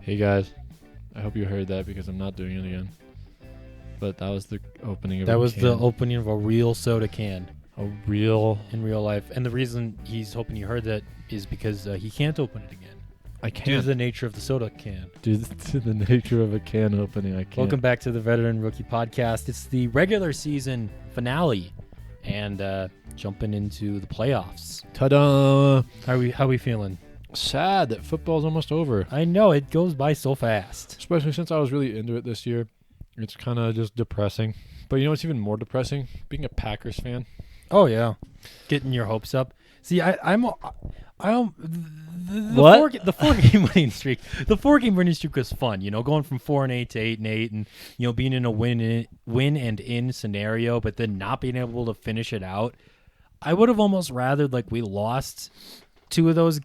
Hey guys, I hope you heard that because I'm not doing it again. But that was the opening of That a was can. the opening of a real soda can A real... in real life. And the reason he's hoping you heard that is because he can't open it again. I Due to can't. the nature of the soda can. Due to the nature of a can opening, I can't. Welcome back to the Veteran Rookie Podcast. It's the regular season finale and jumping into the playoffs. Ta-da! How we feeling? Sad that football's almost over. I know, it goes by so fast. Especially since I was really into it this year. It's kind of just depressing. But you know what's even more depressing? Being a Packers fan. Oh, yeah. Getting your hopes up. See, the What? the 4-game winning streak. The 4-game winning streak was fun, going from 4-8 to 8-8 and being in a win and in scenario, but then not being able to finish it out. I would have almost rather we lost 2 of those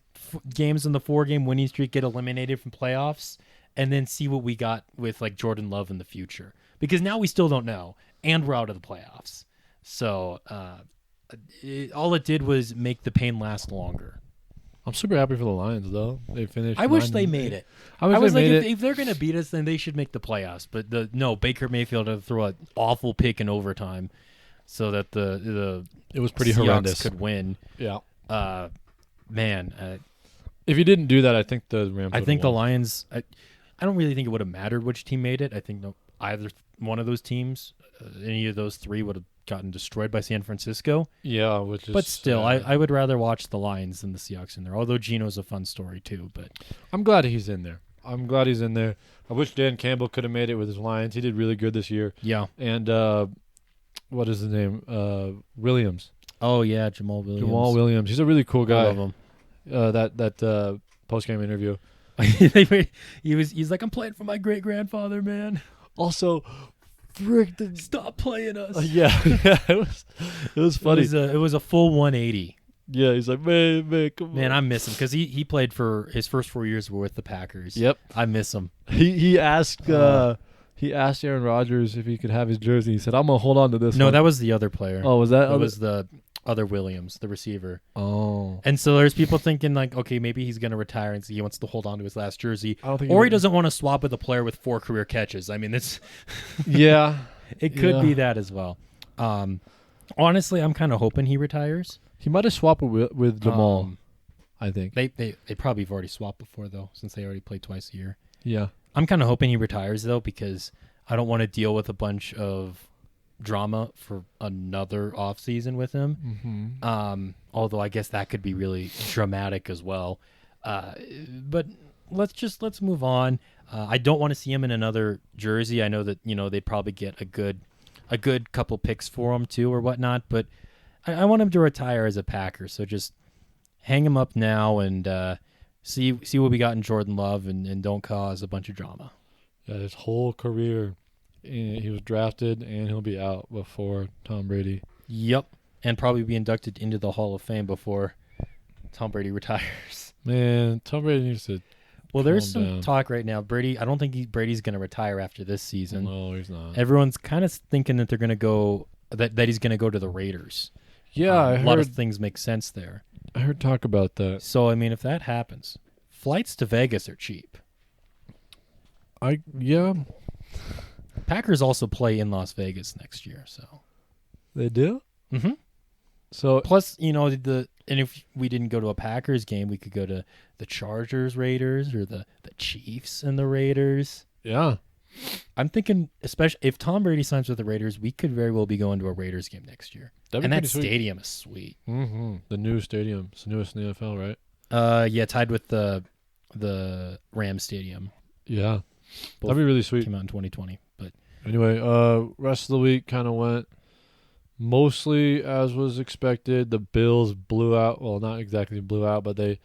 games in the 4-game winning streak, get eliminated from playoffs, and then see what we got with Jordan Love in the future. Because now we still don't know, and we're out of the playoffs. So all it did was make the pain last longer. I'm super happy for the Lions, though. They finished. I wish they made it. I was they like, made it. if they're going to beat us, then they should make the playoffs. But Baker Mayfield had to throw an awful pick in overtime so that the It was pretty Seahawks horrendous. could win. Yeah. Man, If you didn't do that, I think the Rams. I think the won. Lions. I don't really think it would have mattered which team made it. I think either one of those teams, any of those 3, would have gotten destroyed by San Francisco. Yeah, which is. But still, I would rather watch the Lions than the Seahawks in there. Although Geno's a fun story too. But I'm glad he's in there. I wish Dan Campbell could have made it with his Lions. He did really good this year. yeah. And what is his name? Williams. Oh yeah, Jamal Williams. Jamal Williams. He's a really cool I guy. love him. That post game interview. He's like, I'm playing for my great grandfather, man. Also, frick the. Stop playing us. Yeah, it was funny. It was a full 180. Yeah, he's like, man, come on. Man, I miss him because he played for his first 4 years were with the Packers. Yep. I miss him. He asked Aaron Rodgers if he could have his jersey. He said, "I'm gonna hold on to this." No, one. that was the other player. Oh, was that? It was the other Williams, the receiver. Oh. And so there's people thinking okay, maybe he's going to retire and he wants to hold on to his last jersey. I don't think Or he doesn't want to swap with a player with 4 career catches. I mean, it's Yeah. it could be that as well. Honestly, I'm kind of hoping he retires. He might have swapped with Jamal. I think. They probably have already swapped before though, since they already play twice a year. Yeah. I'm kind of hoping he retires though, because I don't want to deal with a bunch of drama for another offseason with him. Mm-hmm. Although I guess that could be really dramatic as well. But let's move on. I don't want to see him in another jersey. I know that they'd probably get a good couple picks for him too or whatnot. But I want him to retire as a Packer. So just hang him up now and see what we got in Jordan Love and don't cause a bunch of drama. Yeah, his whole career, he was drafted and he'll be out before Tom Brady. Yep, and probably be inducted into the Hall of Fame before Tom Brady retires. Man, Tom Brady needs to. Well, there's calm some down. talk right now. Brady, I don't think Brady's going to retire after this season. No, he's not. Everyone's kind of thinking that they're going to go that he's going to go to the Raiders. Yeah, A lot of things make sense there. I heard talk about that. So I mean, if that happens, flights to Vegas are cheap. Yeah, Packers also play in Las Vegas next year, so. they do. Mm-hmm. So Plus, and if we didn't go to a Packers game, we could go to the Chargers Raiders or the Chiefs and the Raiders. yeah, I'm thinking, especially if Tom Brady signs with the Raiders, we could very well be going to a Raiders game next year. that'd be And that pretty sweet. stadium is sweet. Mm-hmm. The new stadium, it's the newest in the NFL, right? Yeah, tied with the Rams Stadium. Yeah, Both that'd be really sweet. came out in 2020. But Anyway, rest of the week kind of went mostly as was expected. The Bills blew out. Well, not exactly blew out, but they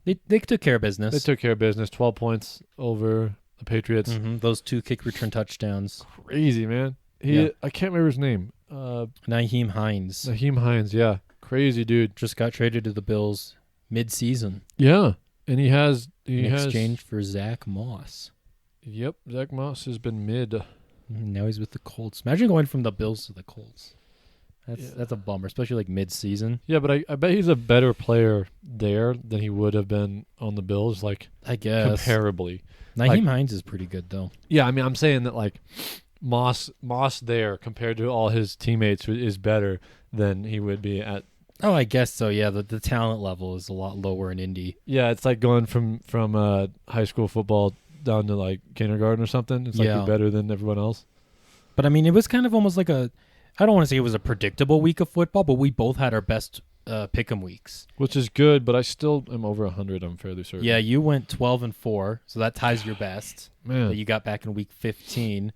they took care of business. took care of business. 12 points over the Patriots. Mhm, those 2 kick return touchdowns. Crazy, man. Yeah. I can't remember his name. Naheem Hines Naheem Hines. Yeah, crazy dude. just got traded to the Bills mid-season Yeah, and he has in exchange for Zach Moss. Yep, Zach Moss has been mid. Now he's with the Colts. Imagine going from the Bills to the Colts. That's a bummer, especially like mid-season. Yeah, but I bet he's a better player there than he would have been on the Bills, like I guess. comparably. Naheem Hines is pretty good though. Yeah, I mean, I'm saying that like Moss there compared to all his teammates is better than he would be at. Oh, I guess so. Yeah, the talent level is a lot lower in Indy. Yeah, it's like going from high school football down to like kindergarten or something. It's like you're better than everyone else. But I mean, it was kind of almost like I don't want to say it was a predictable week of football, but we both had our best pick'em weeks, which is good. But I still am over 100. I'm fairly certain. Yeah, you went 12-4, so that ties your best Man, that you got back in week 15,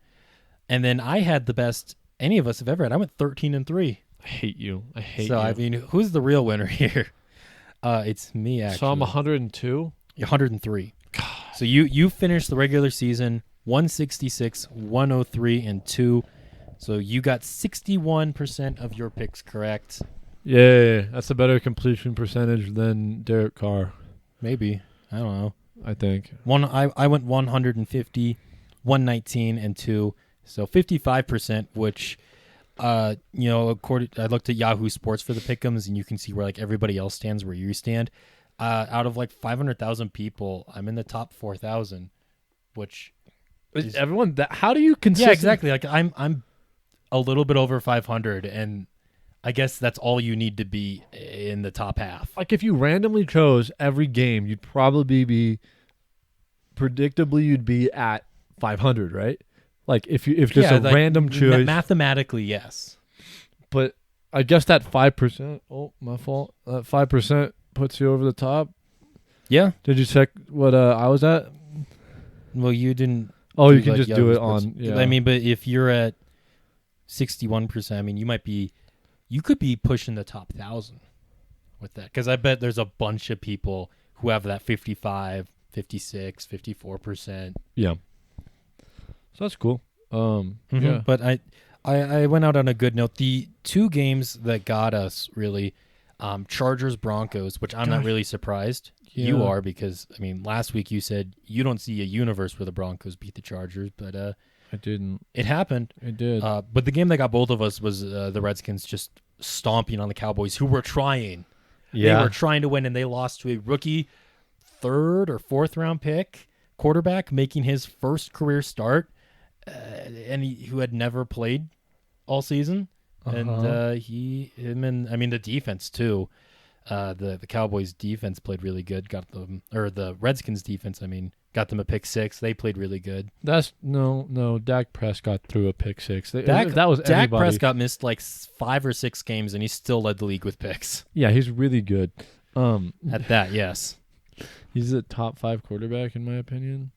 and then I had the best any of us have ever had. I went 13-3. I hate you. I hate you. So I mean, who's the real winner here? It's me actually. So I'm 102. 103. God. So you finished the regular season 166, 103, and 2. So you got 61% of your picks correct. Yeah, that's a better completion percentage than Derek Carr. Maybe. I don't know. I think. I went 150, 119, and 2. So 55%, which I looked at Yahoo Sports for the pick'ems, and you can see where like everybody else stands where you stand. Out of like 500,000 people, I'm in the top 4,000, which is everyone that. How do you consider? Yeah, exactly. Like I'm a little bit over 500, and I guess that's all you need to be in the top half. Like if you randomly chose every game, you'd probably be predictably you'd be at 500, right? Like if just a random choice. Mathematically, yes. But I guess that 5%. Oh, my fault. That 5% puts you over the top. Yeah. Did you check what I was at? Well, you didn't. Oh, you can just do it on. Yeah. I mean, but if you're at 61%, I mean, you could be pushing the top 1,000 with that, because I bet there's a bunch of people who have that 55, 56, 54%. Yeah. So that's cool. Yeah. But I went out on a good note. The two games that got us really, Chargers Broncos, which I'm not really surprised. Yeah. You are, because I mean last week you said you don't see a universe where the Broncos beat the Chargers, but I didn't. It happened. It did. But the game that got both of us was the Redskins just stomping on the Cowboys, who were trying. Yeah. They were trying to win, and they lost to a rookie 3rd or 4th round pick quarterback making his first career start, and who had never played all season. And the defense too. The Cowboys defense played really good. The Redskins defense, got them a pick 6. They played really good. That's no. Dak Prescott threw a pick 6. Dak Prescott missed like 5 or 6 games, and he still led the league with picks. Yeah, he's really good. At that, yes. He's a top 5 quarterback in my opinion,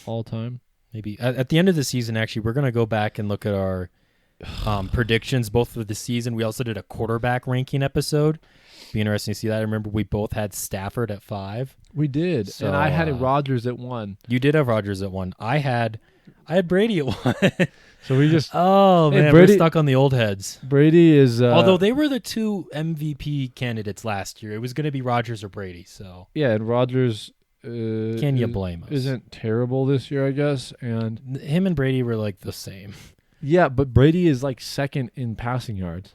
all time. Maybe at the end of the season, actually, we're gonna go back and look at our predictions both for the season. We also did a quarterback ranking episode. Be interesting to see that. I remember we both had Stafford at 5. We did, so, and I had Rodgers at 1. You did have Rodgers at 1. I had Brady at 1. So we just man, we're stuck on the old heads. Brady is although they were the 2 MVP candidates last year. It was going to be Rodgers or Brady. So yeah, and Rodgers can you blame us? Isn't terrible this year, I guess, and him and Brady were like the same. Yeah, but Brady is like 2nd in passing yards.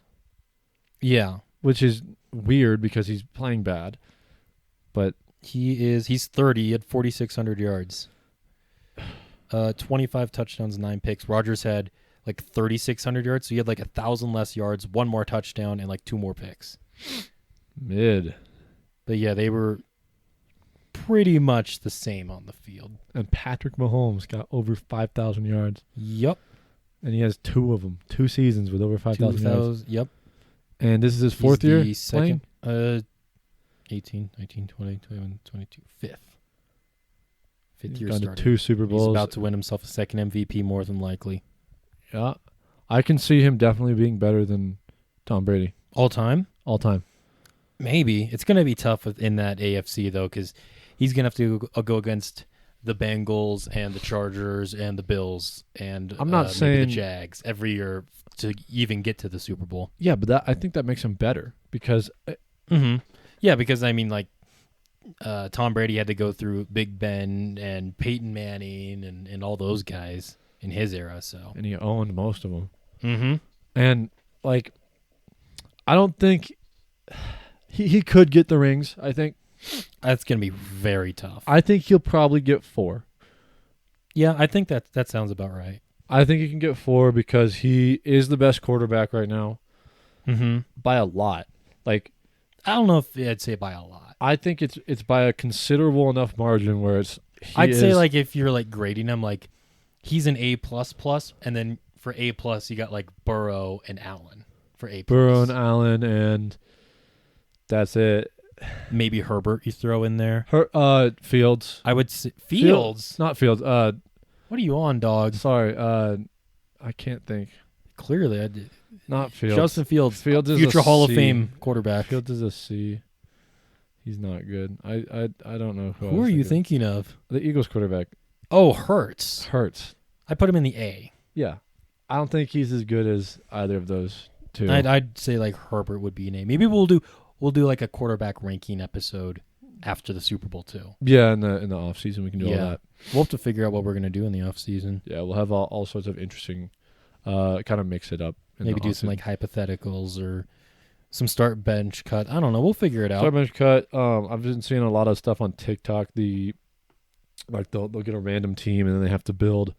Yeah, which is weird because he's playing bad. But he's 30 at 4,600 yards. 25 touchdowns, 9 picks. Rodgers had like 3,600 yards, so he had like 1,000 less yards, 1 more touchdown, and like 2 more picks. Mid. But yeah, they were pretty much the same on the field. And Patrick Mahomes got over 5,000 yards. Yep. And he has 2 of them. 2 seasons with over 5,000 yards. Yep. And this is his 4th year playing? 18, 19, 20, 21, 22. 5th. 5th year starter. 2 Super Bowls. He's about to win himself a 2nd MVP more than likely. Yeah. I can see him definitely being better than Tom Brady. All time? All time. Maybe. It's going to be tough in that AFC, though, because he's going to have to go against the Bengals and the Chargers and the Bills and I'm not saying maybe the Jags every year to even get to the Super Bowl. Yeah, but I think that makes him better because... Yeah, because, Tom Brady had to go through Big Ben and Peyton Manning and all those guys in his era. So and he owned most of them. Mm-hmm. And, like, I don't think he could get the rings. I think That's going to be very tough. I think he'll probably get 4. Yeah, I think that sounds about right. I think he can get 4 because he is the best quarterback right now by a lot. Like, I don't know if I'd say by a lot. I think it's by a considerable enough margin where I'd say like if you're like grading him, like he's an A++, and then for A+, you got like Burrow and Allen for A+. Burrow and Allen, and that's it. Maybe Herbert you throw in there. Fields. I would say Fields. Not Fields. What are you on, dog? Sorry. I can't think. Clearly, I did. Not Fields. Justin Fields. Fields is future a Hall C. of Fame quarterback. Fields is a C. He's not good. I don't know who are you thinking of? The Eagles quarterback. Oh, Hurts. I put him in the A. Yeah, I don't think he's as good as either of those two. I'd say like Herbert would be an A. Maybe we'll do like a quarterback ranking episode after the Super Bowl too. Yeah, in the off season we can do all that. We'll have to figure out what we're gonna do in the off season. Yeah, we'll have all sorts of interesting, kind of mix it up. Maybe do some like hypotheticals or some start bench cut. I don't know. We'll figure it out. Start bench cut. I've been seeing a lot of stuff on TikTok. They'll get a random team and then they have to build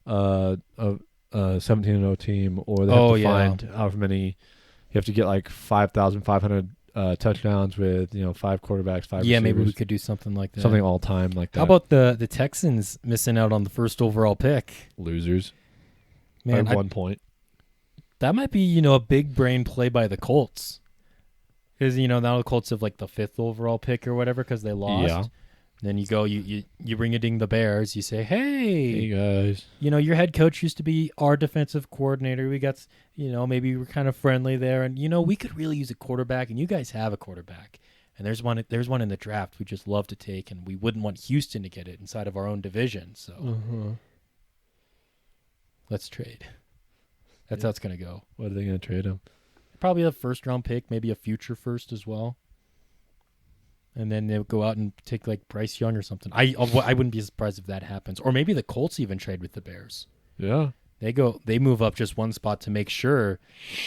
a 17-0 team, or they have to find however many. You have to get like 5,500 touchdowns with 5 quarterbacks, 5 receivers. Maybe we could do something like that. Something all time like that. How about the Texans missing out on the first overall pick? Losers. Man, by 1 point. That might be a big brain play by the Colts, because now the Colts have like the 5th overall pick or whatever because they lost. Yeah. Then you go, you ring a ding the Bears. You say, hey guys, your head coach used to be our defensive coordinator. We got, maybe we're kind of friendly there, and we could really use a quarterback, and you guys have a quarterback, and there's one in the draft we just love to take, and we wouldn't want Houston to get it inside of our own division. So let's trade. That's how it's gonna go. What are they gonna trade him? Probably a 1st-round pick, maybe a future first as well. And then they'll go out and take like Bryce Young or something. I wouldn't be surprised if that happens. Or maybe the Colts even trade with the Bears. Yeah. They move up just one spot to make sure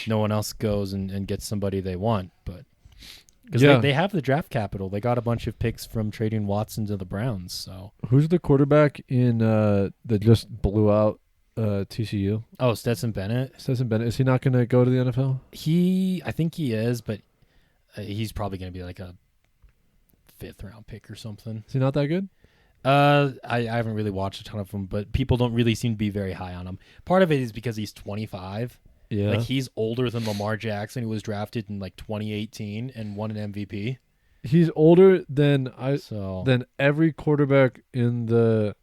no one else goes and gets somebody they want. But because they have the draft capital. They got a bunch of picks from trading Watson to the Browns. So who's the quarterback in that just blew out TCU? Oh, Stetson Bennett. Is he not going to go to the NFL? I think he is, but he's probably going to be like a 5th-round pick or something. Is he not that good? I haven't really watched a ton of him, but people don't really seem to be very high on him. Part of it is because he's 25. Yeah. Like he's older than Lamar Jackson, who was drafted in like 2018 and won an MVP. He's older than every quarterback in the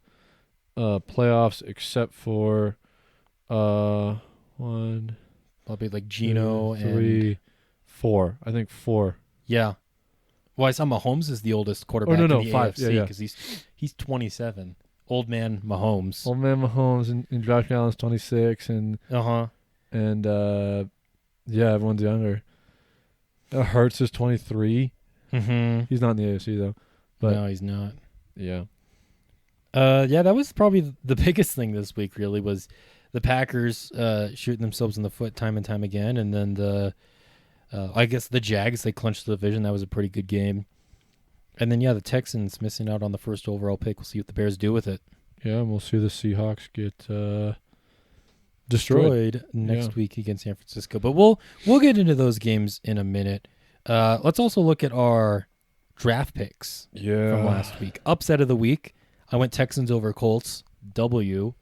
playoffs except for one, probably like Geno, 2, 3, 4. I think 4. Yeah. Well, I saw Mahomes is the oldest quarterback in the 5. AFC because he's 27. Old man Mahomes. And Josh Allen's 26, and everyone's younger. Hurts is 23. Mm-hmm. He's not in the AFC though. But no, he's not. Yeah. That was probably the biggest thing this week. Really, was the Packers shooting themselves in the foot time and time again, and then I guess the Jags, they clinched the division. That was a pretty good game. And then, the Texans missing out on the 1st overall pick. We'll see what the Bears do with it. Yeah, and we'll see the Seahawks get destroyed next week against San Francisco. But we'll get into those games in a minute. Let's also look at our draft picks from last week. Upset of the week. I went Texans over Colts. W.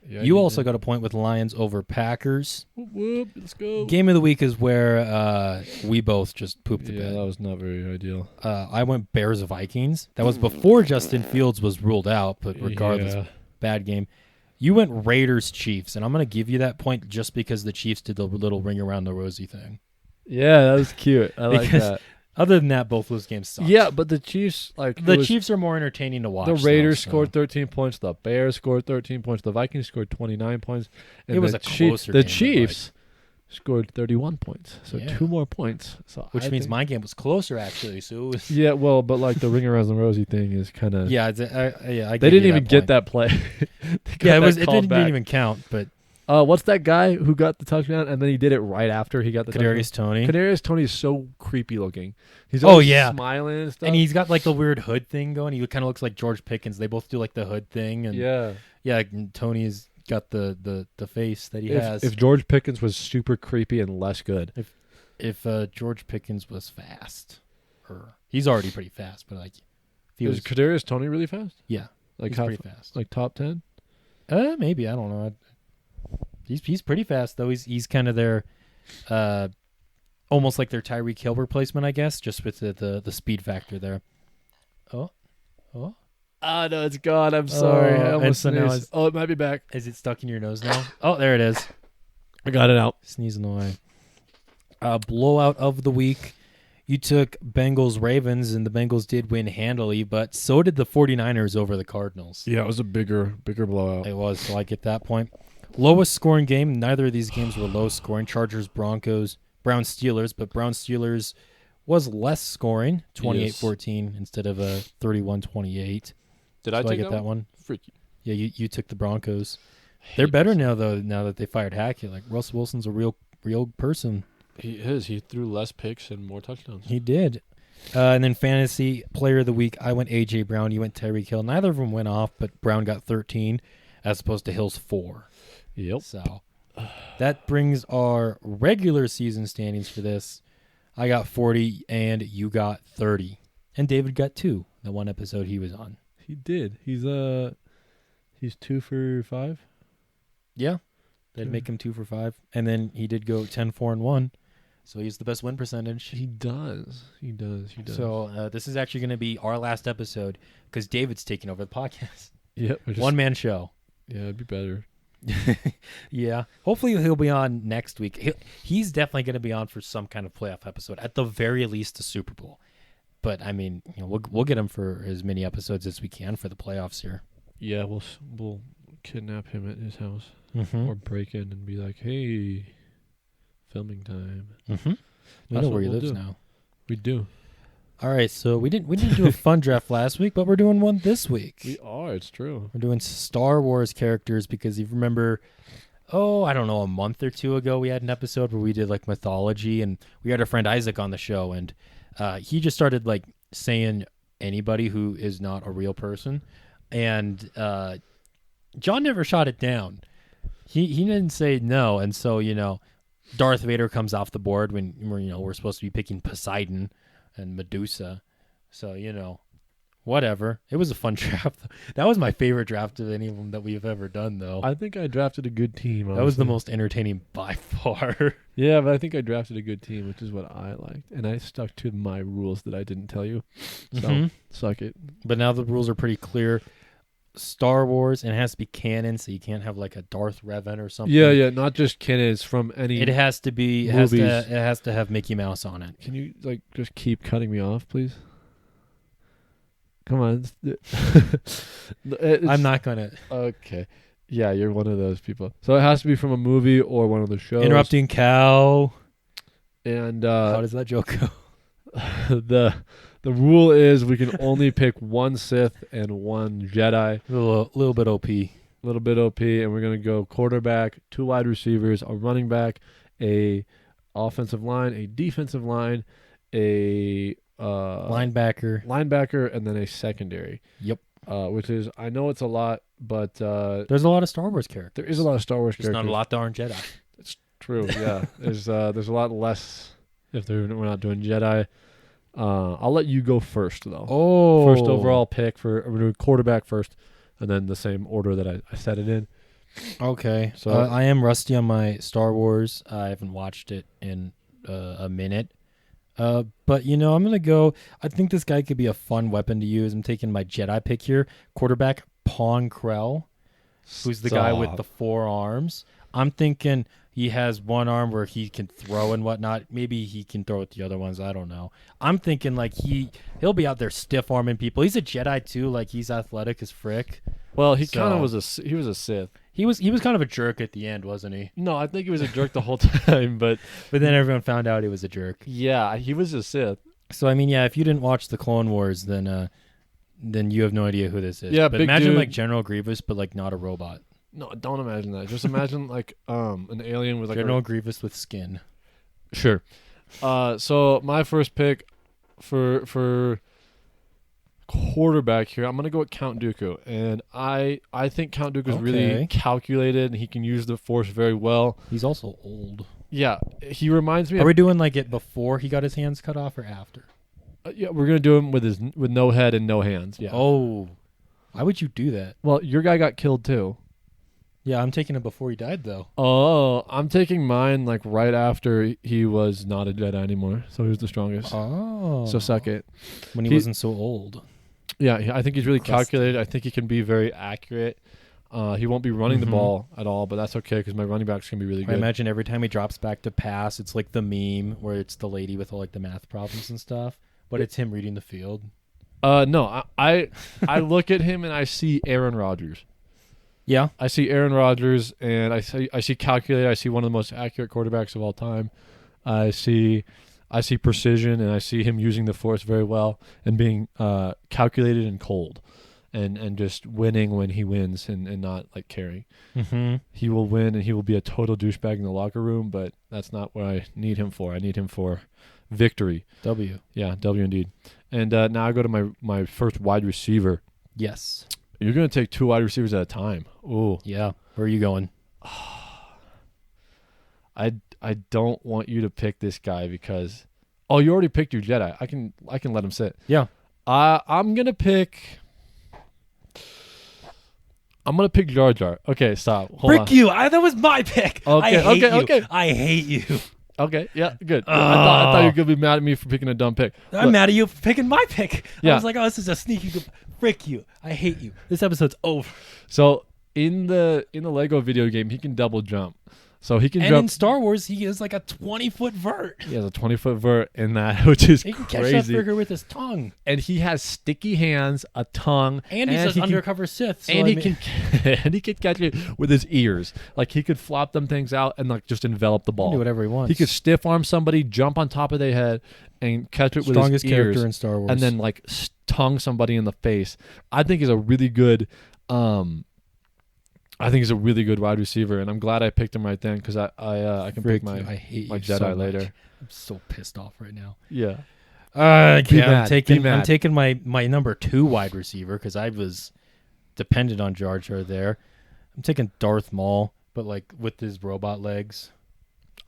Yeah, you also got a point with Lions over Packers. Whoop, let's go. Game of the week is where we both just pooped the bed. Yeah, that was not very ideal. I went Bears Vikings. That was before Justin Fields was ruled out, but regardless, bad game. You went Raiders Chiefs, and I'm going to give you that point just because the Chiefs did the little ring around the rosy thing. Yeah, that was cute. I like that. Other than that, both those games sucked. Yeah, but the Chiefs, Chiefs are more entertaining to watch. The Raiders scored 13 points. The Bears scored 13 points. The Vikings scored 29 points. And it was a closer game. The Chiefs scored 31 points. So 2 more points. So which means my game was closer, actually. So it was but the ring around the rosy thing is kind of... I they didn't even get that play. It didn't even count, but What's that guy who got the touchdown and then he did it right after he got the Kadarius Toney. touchdown? Kadarius Toney is so creepy looking. He's Oh, always yeah. smiling and stuff. And he's got like the weird hood thing going. He kind of looks like George Pickens. They both do like the hood thing. And yeah. and Tony's got the face that he has. If George Pickens was super creepy and less good. If George Pickens was fast, he's already pretty fast, but like, if he Is Kadarius Toney really fast? Yeah, like he's pretty fast. Like top 10? Maybe, I don't know. He's pretty fast though. He's kind of their, almost like their Tyreek Hill replacement, I guess, just with the speed factor there. Oh. Oh no, it's gone. I'm sorry. I almost sneezed. It might be back. Is it stuck in your nose now? Oh, there it is. I got it out. Sneezing away. Blowout of the week. You took Bengals Ravens, and the Bengals did win handily, but so did the 49ers over the Cardinals. Yeah, it was a bigger blowout. It was, so I get that point. Lowest scoring game. Neither of these games were low scoring. Chargers, Broncos, Browns, Steelers, but Browns, Steelers was less scoring, 28-14 instead of 31-28. Did I take that one? Freaky. Yeah, you took the Broncos. They're better now, though, now that they fired Hackett. Like, Russell Wilson's a real person. He is. He threw less picks and more touchdowns. He did. And then fantasy player of the week, I went A.J. Brown. You went Tyreek Hill. Neither of them went off, but Brown got 13 as opposed to Hill's 4. Yep. So that brings our regular season standings for this. I got 40 and you got 30. And David got 2, the one episode he was on. He did. He's 2 for 5. Yeah. They'd make him 2 for 5. And then he did go 10-4-1. So he's the best win percentage. He does. So this is actually going to be our last episode because David's taking over the podcast. Yep. One-man show. Yeah, it'd be better. Yeah. Hopefully he'll be on next week. He's definitely going to be on for some kind of playoff episode. At the very least, the Super Bowl. But, I mean, we'll get him for as many episodes as we can for the playoffs here. Yeah, we'll kidnap him at his house. Mm-hmm. Or break in and be like, hey, filming time. Mm-hmm. We know where he lives now. We do. All right, so we didn't do a fun draft last week, but we're doing one this week. We are. It's true. We're doing Star Wars characters because you remember, I don't know, a month or two ago we had an episode where we did like mythology, and we had our friend Isaac on the show, and he just started like saying anybody who is not a real person, and John never shot it down. He didn't say no, and so Darth Vader comes off the board when we're supposed to be picking Poseidon and Medusa, so whatever. It was a fun draft. That was my favorite draft of any of them that we've ever done, though. I think I drafted a good team. Honestly. That was the most entertaining by far. Yeah, but I think I drafted a good team, which is what I liked, and I stuck to my rules that I didn't tell you. So suck it. But now the rules are pretty clear. Star Wars, and it has to be canon, so you can't have like a Darth Revan or something. Yeah, not just canon. It's from any. It has to be. It has to have Mickey Mouse on it. Can you just keep cutting me off, please? Come on. I'm not gonna. Okay. Yeah, you're one of those people. So it has to be from a movie or one of the shows. Interrupting cow. And how does that joke go? The rule is we can only pick one Sith and one Jedi. A little bit OP. A little bit OP, and we're going to go quarterback, 2 wide receivers, a running back, a offensive line, a defensive line, a linebacker, and then a secondary. Yep. Which is, I know it's a lot, but there's a lot of Star Wars characters. There is a lot of Star Wars characters. There's not a lot that aren't Jedi. It's true. Yeah. There's a lot less if we're not doing Jedi. I'll let you go first, though. Oh. First overall pick we're doing quarterback first, and then the same order that I set it in. Okay. So I am rusty on my Star Wars. I haven't watched it in a minute. But, I'm going to go. I think this guy could be a fun weapon to use. I'm taking my Jedi pick here. Quarterback, Pon Krell, who's the guy with the 4 arms. I'm thinking he has one arm where he can throw and whatnot. Maybe he can throw with the other ones. I don't know. I'm thinking like he'll be out there stiff arming people. He's a Jedi too. Like he's athletic as frick. Well, he kind of was a Sith. He was kind of a jerk at the end, wasn't he? No, I think he was a jerk the whole time, but then everyone found out he was a jerk. Yeah, he was a Sith. So I mean, yeah, if you didn't watch the Clone Wars, then you have no idea who this is. Yeah, but big imagine dude. like General Grievous, but like not a robot. No, don't imagine that. Just imagine like an alien with like General Grievous with skin. Sure. So my first pick for quarterback here, I'm gonna go with Count Dooku, and I think Count Dooku is really calculated, and he can use the Force very well. He's also old. Yeah, he reminds me. Are we doing like it before he got his hands cut off or after? Yeah, we're gonna do him with no head and no hands. Yeah. Oh, why would you do that? Well, your guy got killed too. Yeah, I'm taking it before he died though. Oh, I'm taking mine like right after he was not a Jedi anymore, so he was the strongest. Oh, so suck it. When he wasn't so old. Yeah, I think he's really calculated. I think he can be very accurate. He won't be running the ball at all, but that's okay because my running back's going to be really good. I imagine every time he drops back to pass, it's like the meme where it's the lady with all like the math problems and stuff, but it's him reading the field. No, I look at him and I see Aaron Rodgers. Yeah. I see Aaron Rodgers and I see calculated. I see one of the most accurate quarterbacks of all time. I see precision, and I see him using the Force very well and being calculated and cold and just winning when he wins and not like caring. Mm-hmm. He will win, and he will be a total douchebag in the locker room, but that's not what I need him for. I need him for victory. W. Yeah, W indeed. And now I go to my first wide receiver. Yes. You're going to take 2 wide receivers at a time. Ooh. Yeah. Where are you going? I don't want you to pick this guy because you already picked your Jedi. I can let him sit. Yeah. I'm gonna pick Jar Jar. Okay, stop. Hold on. You! That was my pick. Okay. I hate you. Okay, yeah, good. I thought you were gonna be mad at me for picking a dumb pick. I'm mad at you for picking my pick. Yeah. I was like, this is a sneaky good. Frick you! I hate you. This episode's over. So in the Lego video game, he can double jump. So he can jump. And in Star Wars, he is like a 20-foot vert. He has a 20-foot vert in that, which is he can crazy. catch that fricker with his tongue. And he has sticky hands, a tongue, and he's an undercover Sith. So he can catch it with his ears. Like he could flop them things out and like just envelop the ball. He can do whatever he wants. He could stiff arm somebody, jump on top of their head, and catch it with his ears. Strongest character in Star Wars. And then like tongue somebody in the face. I think he's a really good. I think he's a really good wide receiver, and I'm glad I picked him right then because I can pick my Jedi so later. I'm so pissed off right now. Yeah. I'm taking my number 2 wide receiver because I was dependent on Jar Jar there. I'm taking Darth Maul, but like with his robot legs.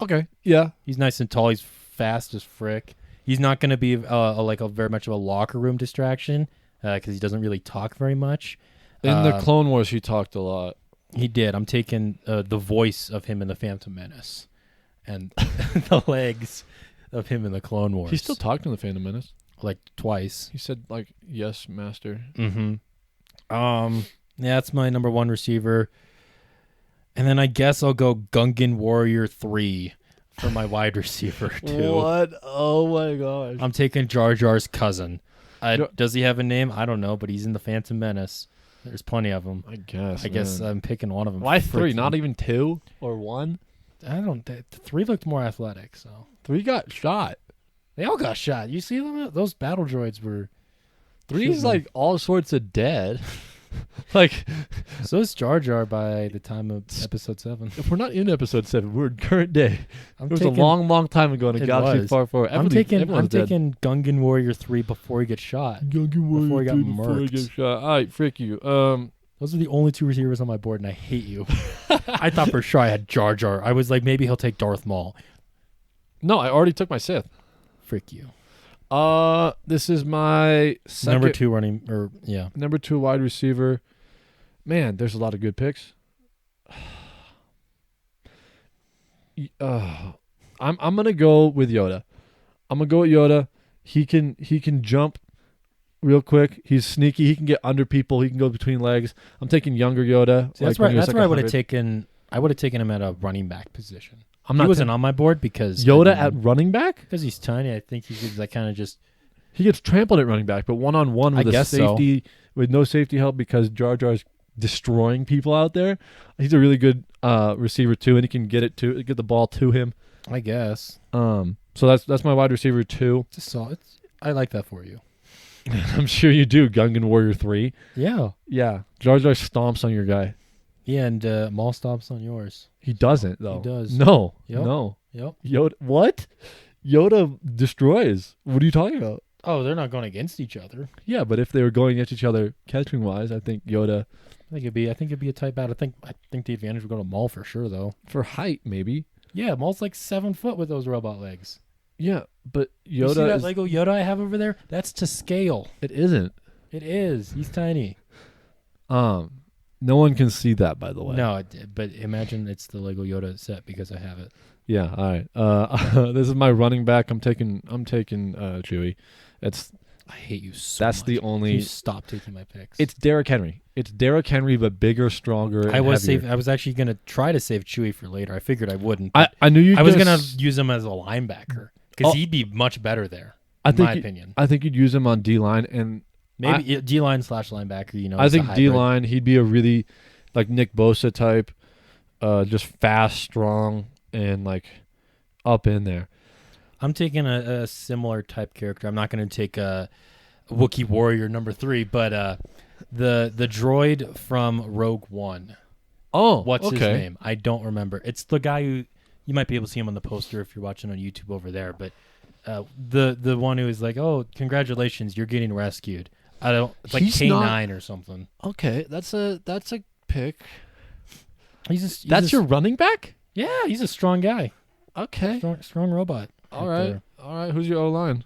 Okay. Yeah. He's nice and tall. He's fast as frick. He's not going to be very much of a locker room distraction because he doesn't really talk very much. In the Clone Wars, he talked a lot. He did. I'm taking the voice of him in the Phantom Menace and the legs of him in the Clone Wars. He still talked in the Phantom Menace. Like twice. He said like, yes, master. Mm-hmm. Yeah, that's my number 1 receiver. And then I guess I'll go Gungan Warrior 3 for my wide receiver 2. What? Oh my gosh. I'm taking Jar Jar's cousin. Does he have a name? I don't know, but he's in the Phantom Menace. There's plenty of them. I guess. I guess I'm picking one of them. Why 3? Not even 2 or 1? I don't. 3 looked more athletic. So 3 got shot. They all got shot. You see them? Those battle droids were. 3's like all sorts of dead. Like, so is Jar Jar by the time of episode 7. If we're not in episode 7, we're in current day. It was a long time ago in a galaxy far, far. I'm taking Gungan Warrior 3 before he gets shot. Gungan Warrior before he got 3 murked. before he gets shot. All right, frick you. Those are the only 2 receivers on my board, and I hate you. I thought for sure I had Jar Jar. I was like, maybe he'll take Darth Maul. No, I already took my Sith. Frick you. This is my second, number 2 wide receiver. Man, there's a lot of good picks. I'm gonna go with Yoda. He can jump real quick. He's sneaky. He can get under people. He can go between legs. I'm taking younger Yoda. See, that's where I would have taken. I would have taken him at a running back position. He wasn't on my board because Yoda at running back because he's tiny. I think he could kind of just. He gets trampled at running back, but one-on-one with with no safety help because Jar Jar's destroying people out there. He's a really good receiver too, and he can get the ball to him. I guess. So that's my wide receiver 2. I like that for you. I'm sure you do. Gungan Warrior 3. Yeah. Jar Jar stomps on your guy. Yeah, and Maul stops on yours. He doesn't though. He does. No. Yep. No. Yep. Yoda. What? Yoda destroys. What are you talking about? Oh, they're not going against each other. Yeah, but if they were going against each other catching wise, I think Yoda. I think it'd be a tight battle. I think the advantage would go to Maul for sure, though. For height, maybe. Yeah, Maul's like 7 foot with those robot legs. Yeah, but Yoda. You see that Lego Yoda I have over there? That's to scale. It isn't. It is. He's tiny. No one can see that, by the way. No, but imagine it's the Lego Yoda set because I have it. Yeah. All right. This is my running back. I'm taking Chewie. I hate you so That's much. the only. You stop taking my picks. It's Derrick Henry. It's Derrick Henry, but bigger, stronger. I was heavier. I was actually gonna try to save Chewie for later. I figured I wouldn't. I knew you. I was gonna use him as a linebacker because Oh. he'd be much better there. I In think my opinion, I think you'd use him on D line, and maybe D line / linebacker. You know, I it's a think hybrid. D line. He'd be a really like Nick Bosa type, just fast, strong, and like up in there. I'm taking a similar type character. I'm not going to take a Wookiee Warrior number 3, but the droid from Rogue One. Oh, What's okay. his name? I don't remember. It's the guy who you might be able to see him on the poster if you're watching on YouTube over there. But the one who is like, "Oh, congratulations, you're getting rescued." I don't. It's like He's K9 or something. Okay, that's a pick. That's your running back? Yeah, he's a strong guy. Okay. Strong robot. All right right. there. All right. Who's your O line?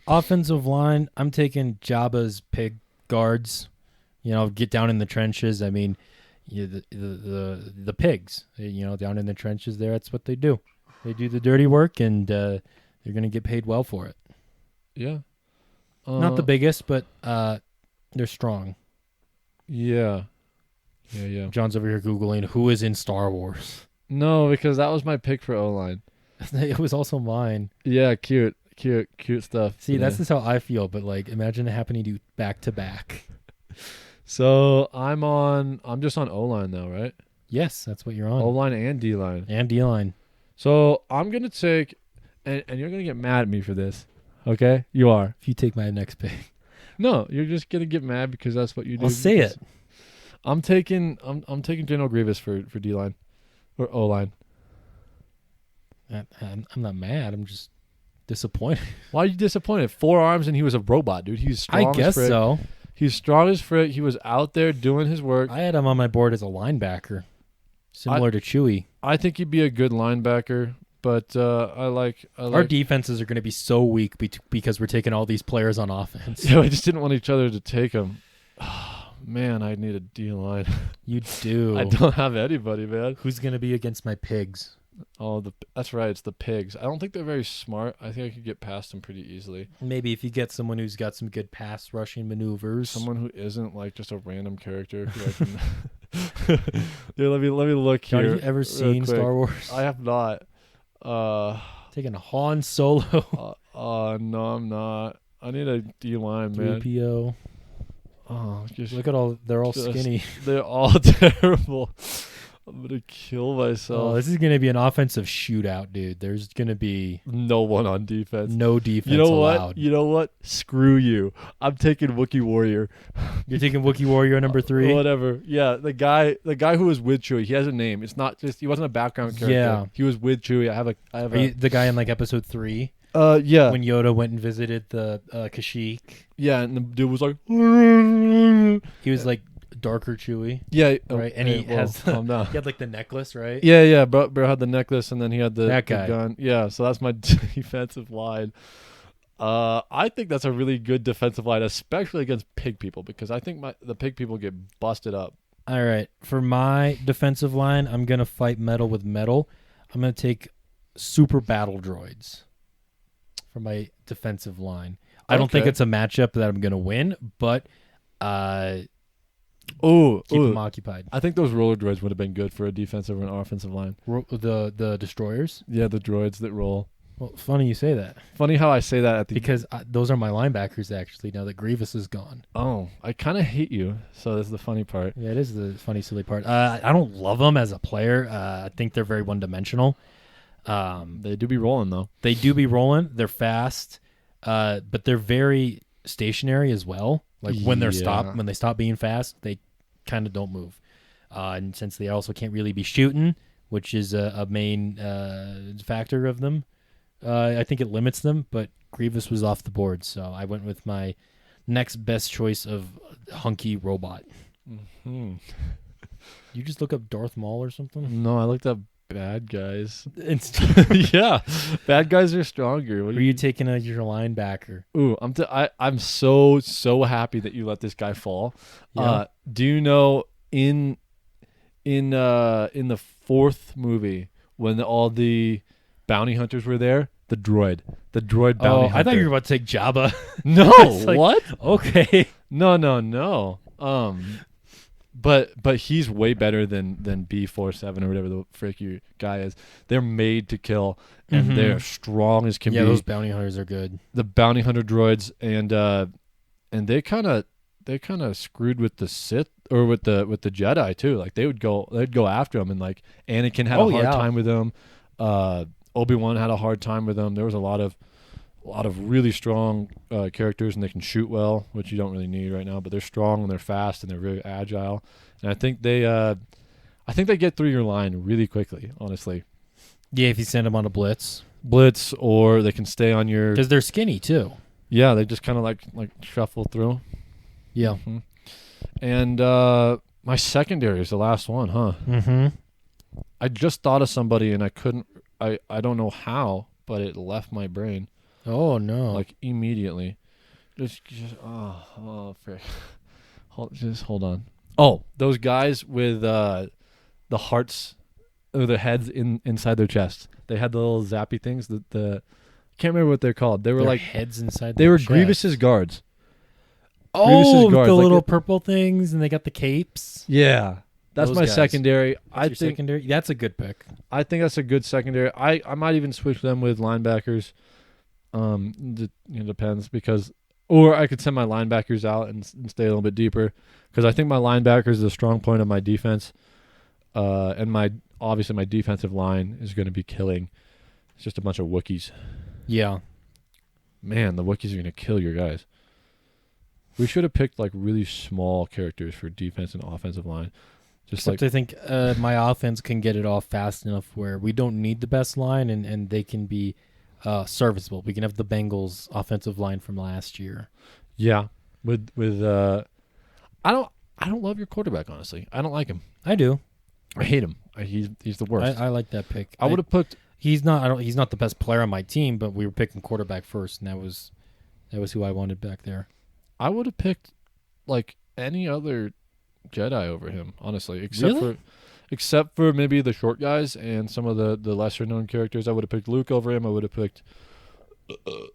Offensive line, I'm taking Jabba's pig guards. You know, get down in the trenches. I mean, the pigs. You know, down in the trenches there. That's what they do. They do the dirty work, and they're going to get paid well for it. Yeah. Not the biggest, but they're strong. Yeah. Yeah. John's over here Googling who is in Star Wars. No, because that was my pick for O line. It was also mine. Yeah, cute stuff. See, yeah. that's just how I feel, but like imagine it happening to you back to back. So I'm just on O line now, right? Yes, that's what you're on. O line and D line. And D-line. So I'm gonna take, and you're gonna get mad at me for this, okay? You are. If you take my next pick. No, you're just gonna get mad because that's what you do. I'll say it. I'm taking General Grievous for D line, or O line. I'm not mad. I'm just disappointed. Why are you disappointed? 4 arms and he was a robot, dude. He's strong. I guess as frick. so. He's strong as frick. He was out there doing his work. I had him on my board as a linebacker, similar to Chewie. I think he'd be a good linebacker, but I like Our defenses are going to be so weak because we're taking all these players on offense. Yeah, we just didn't want each other to take him. Oh, man, I need a D line. You do. I don't have anybody, man. Who's going to be against my pigs? Oh, that's right. It's the pigs. I don't think they're very smart. I think I could get past them pretty easily. Maybe if you get someone who's got some good pass rushing maneuvers. Someone who isn't like just a random character. Who I can Dude, let me look here. Have you ever seen quick. Star Wars? I have not. Taking a Han Solo. No, I'm not. I need a D line, man. 3PO. Oh, just Look at they're all skinny. They're all terrible. I'm gonna kill myself. Oh, this is gonna be an offensive shootout, dude. There's gonna be no one on defense. no defense You know allowed. what? You know what? Screw you. I'm taking Wookiee Warrior. You're taking Wookiee Warrior number 3? Whatever. Yeah, the guy who was with Chewie. He has a name. It's not just he wasn't a background character. Yeah. He was with Chewie. I have Are you the guy in like episode 3 yeah. when Yoda went and visited the Kashyyyk? Yeah, and the dude was like He was like darker Chewie, yeah, right? And he calm down. he had like the necklace, right? Yeah, bro had the necklace and then he had the That guy. gun. Yeah, so that's my defensive line. I think that's a really good defensive line, especially against pig people, because I think the pig people get busted up. All right, for my defensive line, I'm gonna fight metal with metal. I'm gonna take super battle droids for my defensive line. I don't think it's a matchup that I'm gonna win, but keep them occupied. I think those roller droids would have been good for a defensive and offensive line. The destroyers. Yeah, the droids that roll. Well, funny you say that. Funny how I say that at the Because those are my linebackers, actually, now that Grievous is gone. Oh, I kind of hate you, so that's the funny part. Yeah, it is the funny, silly part. I don't love them as a player. I think they're very one-dimensional. They do be rolling, though. They do be rolling. They're fast, but they're very stationary as well. Like when they stop being fast, they kind of don't move. And since they also can't really be shooting, which is a main factor of them, I think it limits them. But Grievous was off the board, so I went with my next best choice of hunky robot. Mm-hmm. You just look up Darth Maul or something? No, I looked up bad guys. Yeah, bad guys are stronger. What are you taking as your linebacker? Ooh, I'm so happy that you let this guy fall. Yeah. Do you know in the fourth movie when all the bounty hunters were there, the droid bounty hunter. I thought you were about to take Jabba. No, like, what? Okay. No. But he's way better than B47 or whatever the frick your guy is. They're made to kill, and they're strong as can be. Yeah, those bounty hunters are good. The bounty hunter droids, and they kind of screwed with the Sith or with the Jedi too. Like they'd go after him, and like Anakin had a hard time with them. Obi-Wan had a hard time with them. There was a lot of really strong characters, and they can shoot well, which you don't really need right now. But they're strong and they're fast and they're very agile. And I think they get through your line really quickly. Honestly, yeah. If you send them on a blitz, or they can stay on your because they're skinny too. Yeah, they just kind of like shuffle through. Yeah. Mm-hmm. And my secondary is the last one, huh? Mm-hmm. I just thought of somebody and I couldn't. I don't know how, but it left my brain. Oh no! Like immediately. Just frick. Hold on. Oh, those guys with the hearts or their heads inside their chests. They had the little zappy things. The can't remember what they're called. They were like heads inside. They were chest. Grievous's guards. Oh, guards, the like little purple things, and they got the capes. Yeah. That's those my guys. secondary. Secondary. That's a good pick. I think that's a good secondary. I might even switch them with linebackers. It depends or I could send my linebackers out and stay a little bit deeper because I think my linebackers is a strong point of my defense. And my defensive line is going to be killing. It's just a bunch of Wookiees. Yeah. Man, the Wookiees are going to kill your guys. We should have picked like really small characters for defense and offensive line. Except I think my offense can get it off fast enough where we don't need the best line and they can be serviceable. We can have the Bengals offensive line from last year. Yeah. With I don't love your quarterback, honestly. I don't like him. I do. I hate him. He's the worst. I like that pick. I would have picked. He's not the best player on my team, but we were picking quarterback first, and that was who I wanted back there. I would have picked like any other Jedi over him, honestly, except for maybe the short guys and some of the lesser known characters. I would have picked Luke over him. I would have picked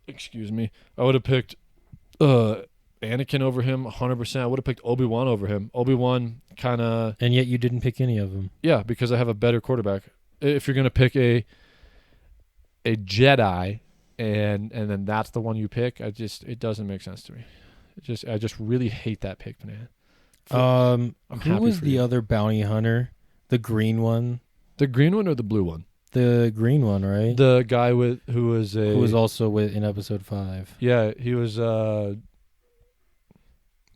excuse me. I would have picked Anakin over him 100%. I would have picked Obi-Wan over him. Obi-Wan kind of. And yet you didn't pick any of them. Yeah, because I have a better quarterback. If you're going to pick a Jedi and then that's the one you pick, it doesn't make sense to me. I just really hate that pick, man. Who was the other bounty hunter? The green one? The green one or the blue one? The green one, right? The guy who was also in episode 5. Yeah, he was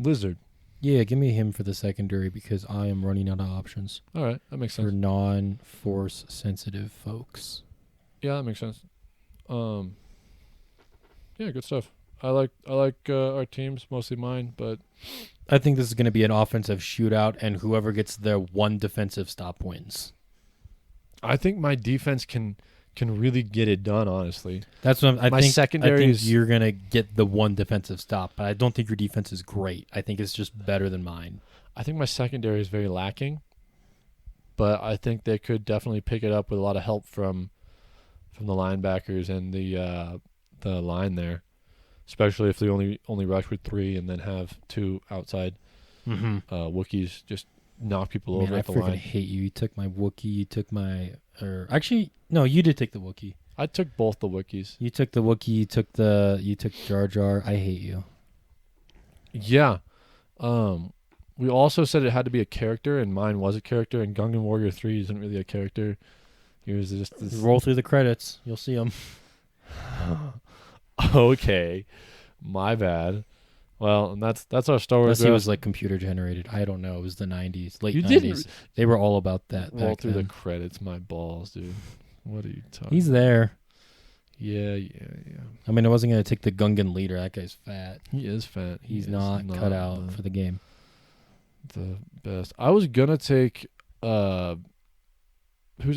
Lizard. Yeah, give me him for the secondary because I am running out of options. All right, that makes sense. For non-force sensitive folks. Yeah, that makes sense. Yeah, good stuff. I like our teams, mostly mine, but I think this is going to be an offensive shootout, and whoever gets their one defensive stop wins. I think my defense can really get it done, honestly. That's what I think. Secondary I think you're going to get the one defensive stop, but I don't think your defense is great. I think it's just better than mine. I think my secondary is very lacking, but I think they could definitely pick it up with a lot of help from the linebackers and the line there. Especially if they only rush with 3 and then have 2 outside Wookiees just knock people over at the line. I freaking hate you. You took my Wookiee. You took my... actually, no, you did take the Wookiee. I took both the Wookiees. You took the Wookiee. You took Jar Jar. I hate you. Yeah. We also said it had to be a character, and mine was a character, and Gungan Warrior 3 isn't really a character. He was just this... Roll through the credits. You'll see him. Okay, my bad. Well, and that's our Star Wars. Unless he was like computer generated. I don't know. It was the 90s, late You 90s. didn't They were all about that. roll Back through then. the credits. My balls, dude. What are you talking? He's there. Yeah. I mean, I wasn't gonna take the Gungan leader. That guy's fat. He is fat. He's not cut out for the game. The best. I was gonna take who's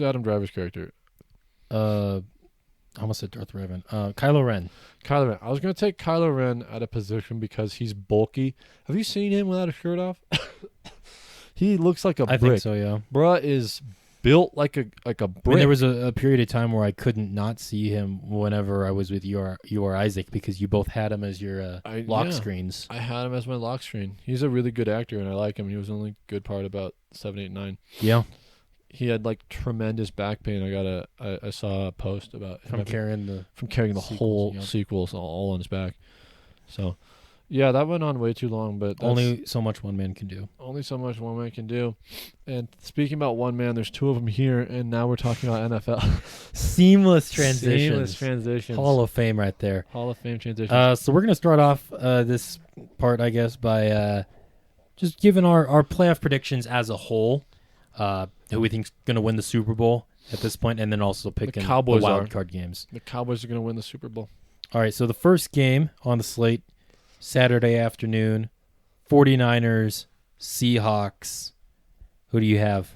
Adam Driver's character? I almost said Darth Revan. Kylo Ren. Kylo Ren. I was gonna take Kylo Ren at a position because he's bulky. Have you seen him without a shirt off? He looks like a brick. I think so, yeah. Bruh is built like a brick. I mean, there was a period of time where I couldn't not see him whenever I was with you or Isaac because you both had him as your lock screens. I had him as my lock screen. He's a really good actor, and I like him. He was the only good part about 7, 8, 9. Yeah. He had like tremendous back pain. I saw a post about him From carrying the sequels, whole sequels all on his back. So, yeah, that went on way too long. But only so much one man can do. Only so much one man can do. And speaking about one man, there's two of them here, and now we're talking about NFL. Seamless transitions. Hall of Fame right there. Hall of Fame transitions. So we're gonna start off this part, I guess, by just giving our playoff predictions as a whole. Who we think's going to win the Super Bowl at this point, and then also picking the wild card games. The Cowboys are going to win the Super Bowl. All right, so the first game on the slate, Saturday afternoon, 49ers, Seahawks. Who do you have?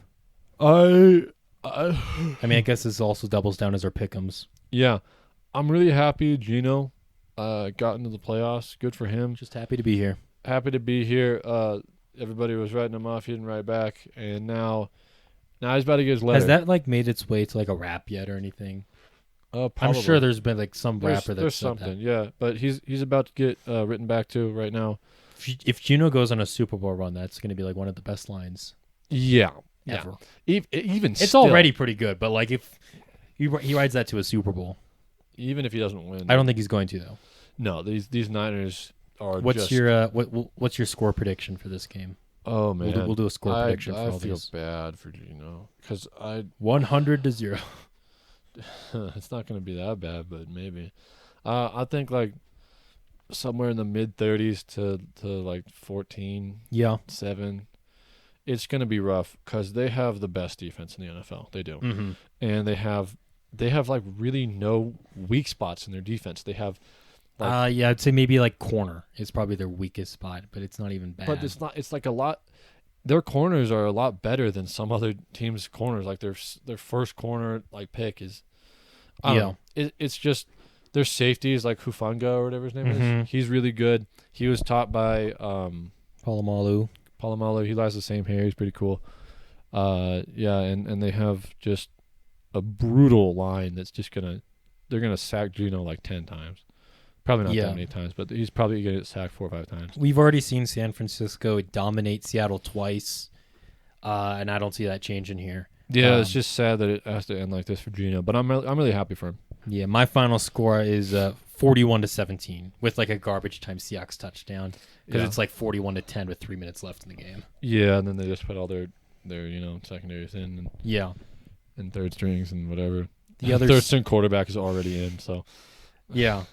I mean, I guess this also doubles down as our pick'ems. Yeah. I'm really happy Gino got into the playoffs. Good for him. Just happy to be here. Happy to be here. Everybody was writing him off. He didn't write back, and now he's about to get his letter. Has that like made its way to like a rap yet or anything? I'm sure there's been like some rapper that's something. Yeah, but he's about to get written back to right now. If Gino goes on a Super Bowl run, that's going to be like one of the best lines. Yeah, ever. Yeah. Even it's still, already pretty good, but like if he rides that to a Super Bowl, even if he doesn't win, I don't think he's going to though. No, these Niners are. What's your score prediction for this game? Oh man, we'll do a score prediction for all these. I feel bad for Gino because 100-0. It's not going to be that bad, but maybe. I think like somewhere in the mid 30s to like 14. Yeah, 7. It's going to be rough because they have the best defense in the NFL. They do, mm-hmm. and they have like really no weak spots in their defense. They have. Yeah, I'd say maybe like corner is probably their weakest spot, but it's not even bad. But it's not. It's like a lot. Their corners are a lot better than some other teams' corners. Like their first corner like pick is. It's just their safeties like Hufanga or whatever his name mm-hmm. is. He's really good. He was taught by Palomalu. He has the same hair. He's pretty cool. Yeah, and they have just a brutal line that's just they're gonna sack Gino like 10 times. Probably not that many times, but he's probably going to get sacked 4 or 5 times. We've already seen San Francisco dominate Seattle twice, and I don't see that changing here. Yeah, it's just sad that it has to end like this for Gino, but I'm really happy for him. Yeah, my final score is 41-17 with like a garbage time Seahawks touchdown because it's like 41-10 with 3 minutes left in the game. Yeah, and then they just put all their secondaries in. And third strings and whatever. The other third string quarterback is already in, so. Yeah.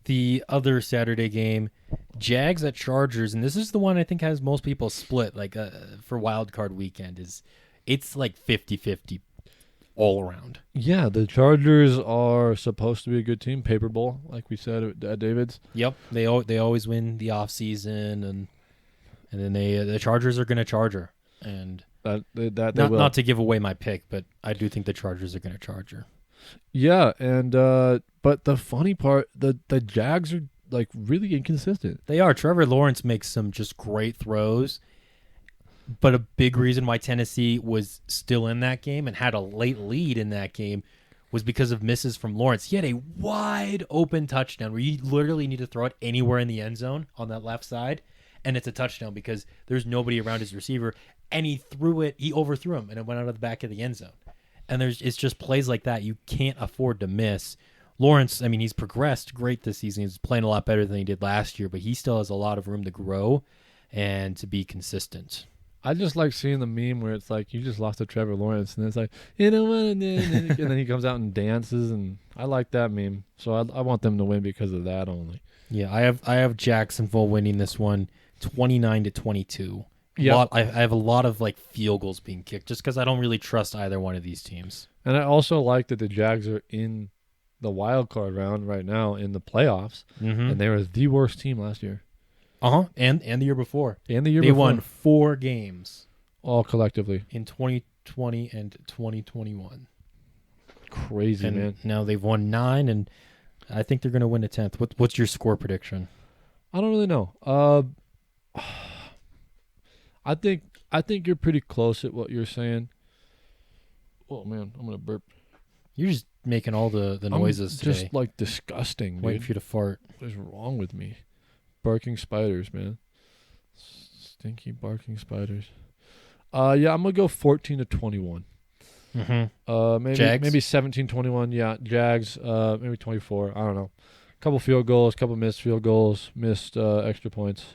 The other Saturday game, Jags at Chargers, and this is the one I think has most people split like for wild card weekend. It's like 50-50 all around. Yeah, the Chargers are supposed to be a good team, paper bowl, like we said at David's. Yep, they always win the off season, and then the Chargers are going to charge her, and not to give away my pick, but I do think the Chargers are going to charge her. Yeah, and but the funny part, the Jags are like really inconsistent. They are. Trevor Lawrence makes some just great throws, but a big reason why Tennessee was still in that game and had a late lead in that game was because of misses from Lawrence. He had a wide open touchdown where you literally need to throw it anywhere in the end zone on that left side, and it's a touchdown because there's nobody around his receiver, and he overthrew him, and it went out of the back of the end zone. And it's just plays like that you can't afford to miss. Lawrence, I mean, he's progressed great this season. He's playing a lot better than he did last year, but he still has a lot of room to grow and to be consistent. I just like seeing the meme where it's like, you just lost to Trevor Lawrence, and it's like, you know what, and then he comes out and dances, and I like that meme. So I want them to win because of that only. Yeah, I have Jacksonville winning this one 29-22. Yeah. I have a lot of like field goals being kicked just because I don't really trust either one of these teams. And I also like that the Jags are in the wild card round right now in the playoffs, and they were the worst team last year. And the year before. And the year they before. won 4 games. All collectively. In 2020 and 2021. Crazy, and man. Now they've won 9, and I think they're going to win a 10th. What's your score prediction? I don't really know. I think you're pretty close at what you're saying. Oh, man, I'm going to burp. You're just making all the noises today. Just, like, disgusting, dude. Waiting for you to fart. What is wrong with me? Barking spiders, man. Stinky barking spiders. Yeah, I'm going to go 14-21. Maybe 17-21. Yeah, Jags, maybe 24. I don't know. Couple field goals, couple missed field goals, missed extra points.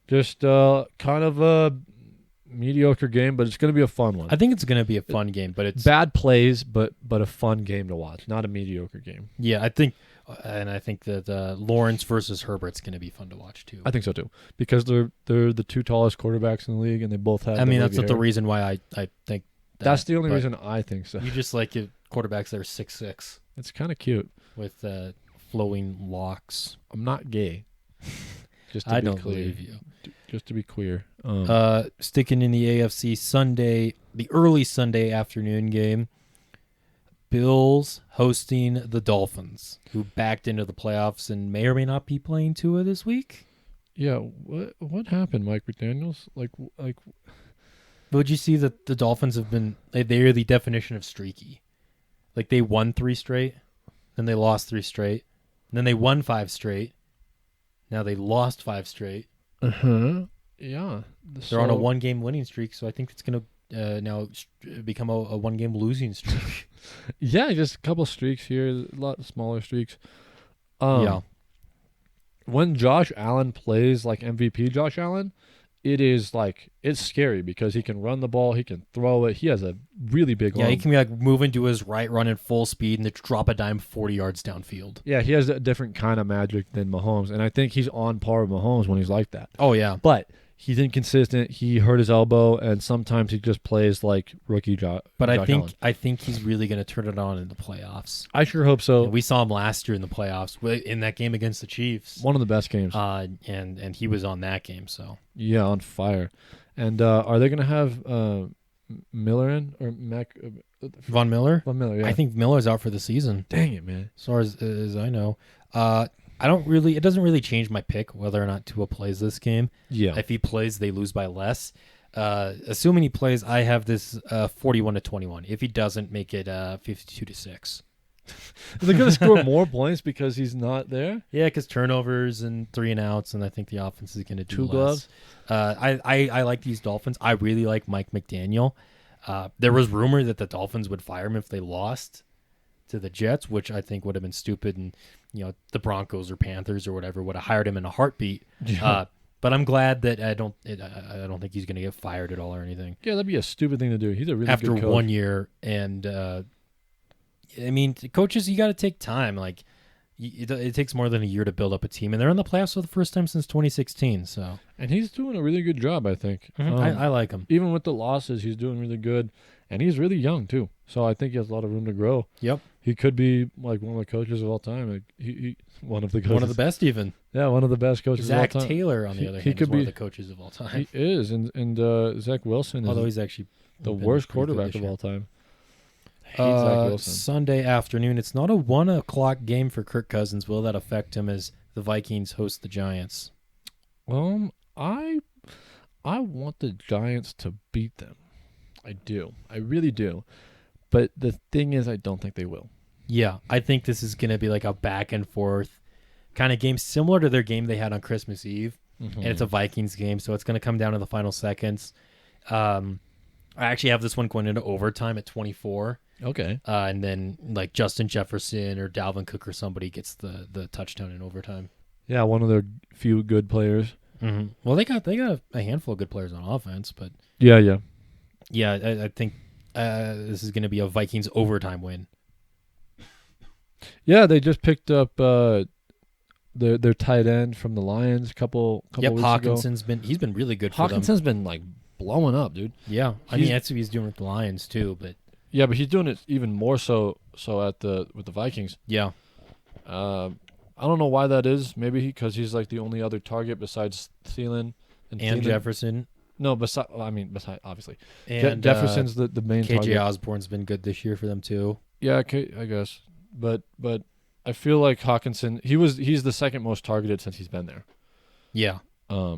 Just kind of a mediocre game, but it's going to be a fun one. I think it's going to be a fun game, but it's bad plays, but a fun game to watch, not a mediocre game. Yeah, I think that Lawrence versus Herbert's going to be fun to watch too. I think so too, because they're the 2 tallest quarterbacks in the league, and they both have. I mean, that's not the reason why I think. That's the only reason I think so. You just like quarterbacks that are 6'6". It's kind of cute with flowing locks. I'm not gay. I don't believe you. Just to be clear. Sticking in the AFC Sunday, the early Sunday afternoon game, Bills hosting the Dolphins, who backed into the playoffs and may or may not be playing Tua this week. Yeah, what happened, Mike McDaniels? Like. Would you see that the Dolphins have been? They're the definition of streaky. Like they won 3 straight, then they lost 3 straight, and then they won 5 straight. Now they lost 5 straight. Yeah. They're on a 1-game winning streak, so I think it's going to now become a 1-game losing streak. Yeah, just a couple streaks here, a lot of smaller streaks. Yeah. When Josh Allen plays like MVP Josh Allen, it's scary because he can run the ball, he can throw it. He has a really big arm. Yeah, he can be like moving to his right, running full speed, and then drop a dime 40 yards downfield. Yeah, he has a different kind of magic than Mahomes, and I think he's on par with Mahomes when he's like that. Oh, yeah. But he's inconsistent. He hurt his elbow, and sometimes he just plays like rookie Josh Allen. I think he's really going to turn it on in the playoffs. I sure hope so. And we saw him last year in the playoffs in that game against the Chiefs. One of the best games. And he was on that game, so. Yeah, on fire. And are they going to have Miller in or Mac? Von Miller? Von Miller, yeah. I think Miller's out for the season. Dang it, man. As far as I know. It doesn't really change my pick whether or not Tua plays this game. Yeah. If he plays, they lose by less. Assuming he plays, I have this 41-21. If he doesn't, make it 52-6. They're going to score more points because he's not there? Yeah, because turnovers and 3 and outs, and I think the offense is going to do 2 less. gloves. I like these Dolphins. I really like Mike McDaniel. There was rumor that the Dolphins would fire him if they lost to the Jets, which I think would have been stupid, and the Broncos or Panthers or whatever would have hired him in a heartbeat. Yeah. But I'm glad that I don't think he's going to get fired at all or anything. Yeah, that'd be a stupid thing to do. He's a really after good coach. 1 year, and I mean, coaches, you got to take time. Like it takes more than a year to build up a team, and they're in the playoffs for the first time since 2016. So, and he's doing a really good job, I think. I like him. Even with the losses, he's doing really good, and he's really young too. So I think he has a lot of room to grow. Yep. He could be like one of the coaches of all time. Like he one of the coaches. One of the best, even. Yeah, one of the best coaches Zach of all time. Taylor, on the other hand, is one of the coaches of all time. He is, and Zach Wilson is although he's actually the worst quarterback of all time. Sunday afternoon. It's not a 1 o'clock game for Kirk Cousins. Will that affect him as the Vikings host the Giants? I want the Giants to beat them. I do. I really do. But the thing is, I don't think they will. Yeah, I think this is going to be like a back and forth kind of game, similar to their game they had on Christmas Eve. Mm-hmm. And it's a Vikings game, so it's going to come down to the final seconds. I actually have this one going into overtime at 24. Okay. And then like Justin Jefferson or Dalvin Cook or somebody gets the touchdown in overtime. Yeah, one of their few good players. Mm-hmm. Well, they got a handful of good players on offense, but yeah. I think this is going to be a Vikings overtime win. Yeah, they just picked up their tight end from the Lions a couple weeks ago. Hawkinson's been really good for them. Hawkinson's been like blowing up, dude. Yeah, I mean that's what he's doing with the Lions too, but yeah, but he's doing it even more so with the Vikings. Yeah. I don't know why that is. Maybe because he's like the only other target besides Thielen and Jefferson. No, besides obviously. And Jefferson's the main target. KJ Osborne's been good this year for them too. Yeah, I guess. But I feel like Hawkinson, he's the second most targeted since he's been there. Yeah.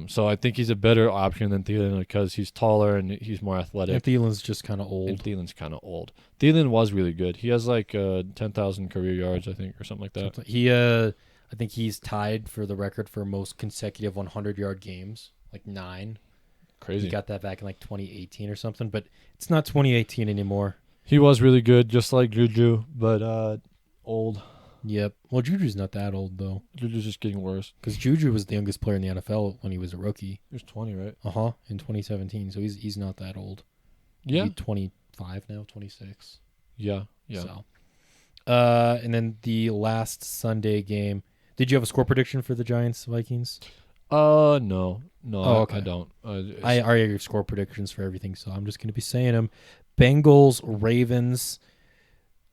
So I think he's a better option than Thielen because he's taller and he's more athletic. And Thielen's just kind of old. Thielen was really good. He has like 10,000 career yards, I think, or something like that. I think he's tied for the record for most consecutive 100-yard games, like 9. Crazy. He got that back in like 2018 or something, but it's not 2018 anymore. He was really good, just like Juju, but old. Yep. Well, Juju's not that old, though. Juju's just getting worse. Because Juju was the youngest player in the NFL when he was a rookie. He was 20, right? In 2017. So he's not that old. Yeah. He's 25 now, 26. Yeah. So. And then the last Sunday game. Did you have a score prediction for the Giants-Vikings? No. Oh, okay. I don't. I already have score predictions for everything, so I'm just going to be saying them. Bengals, Ravens.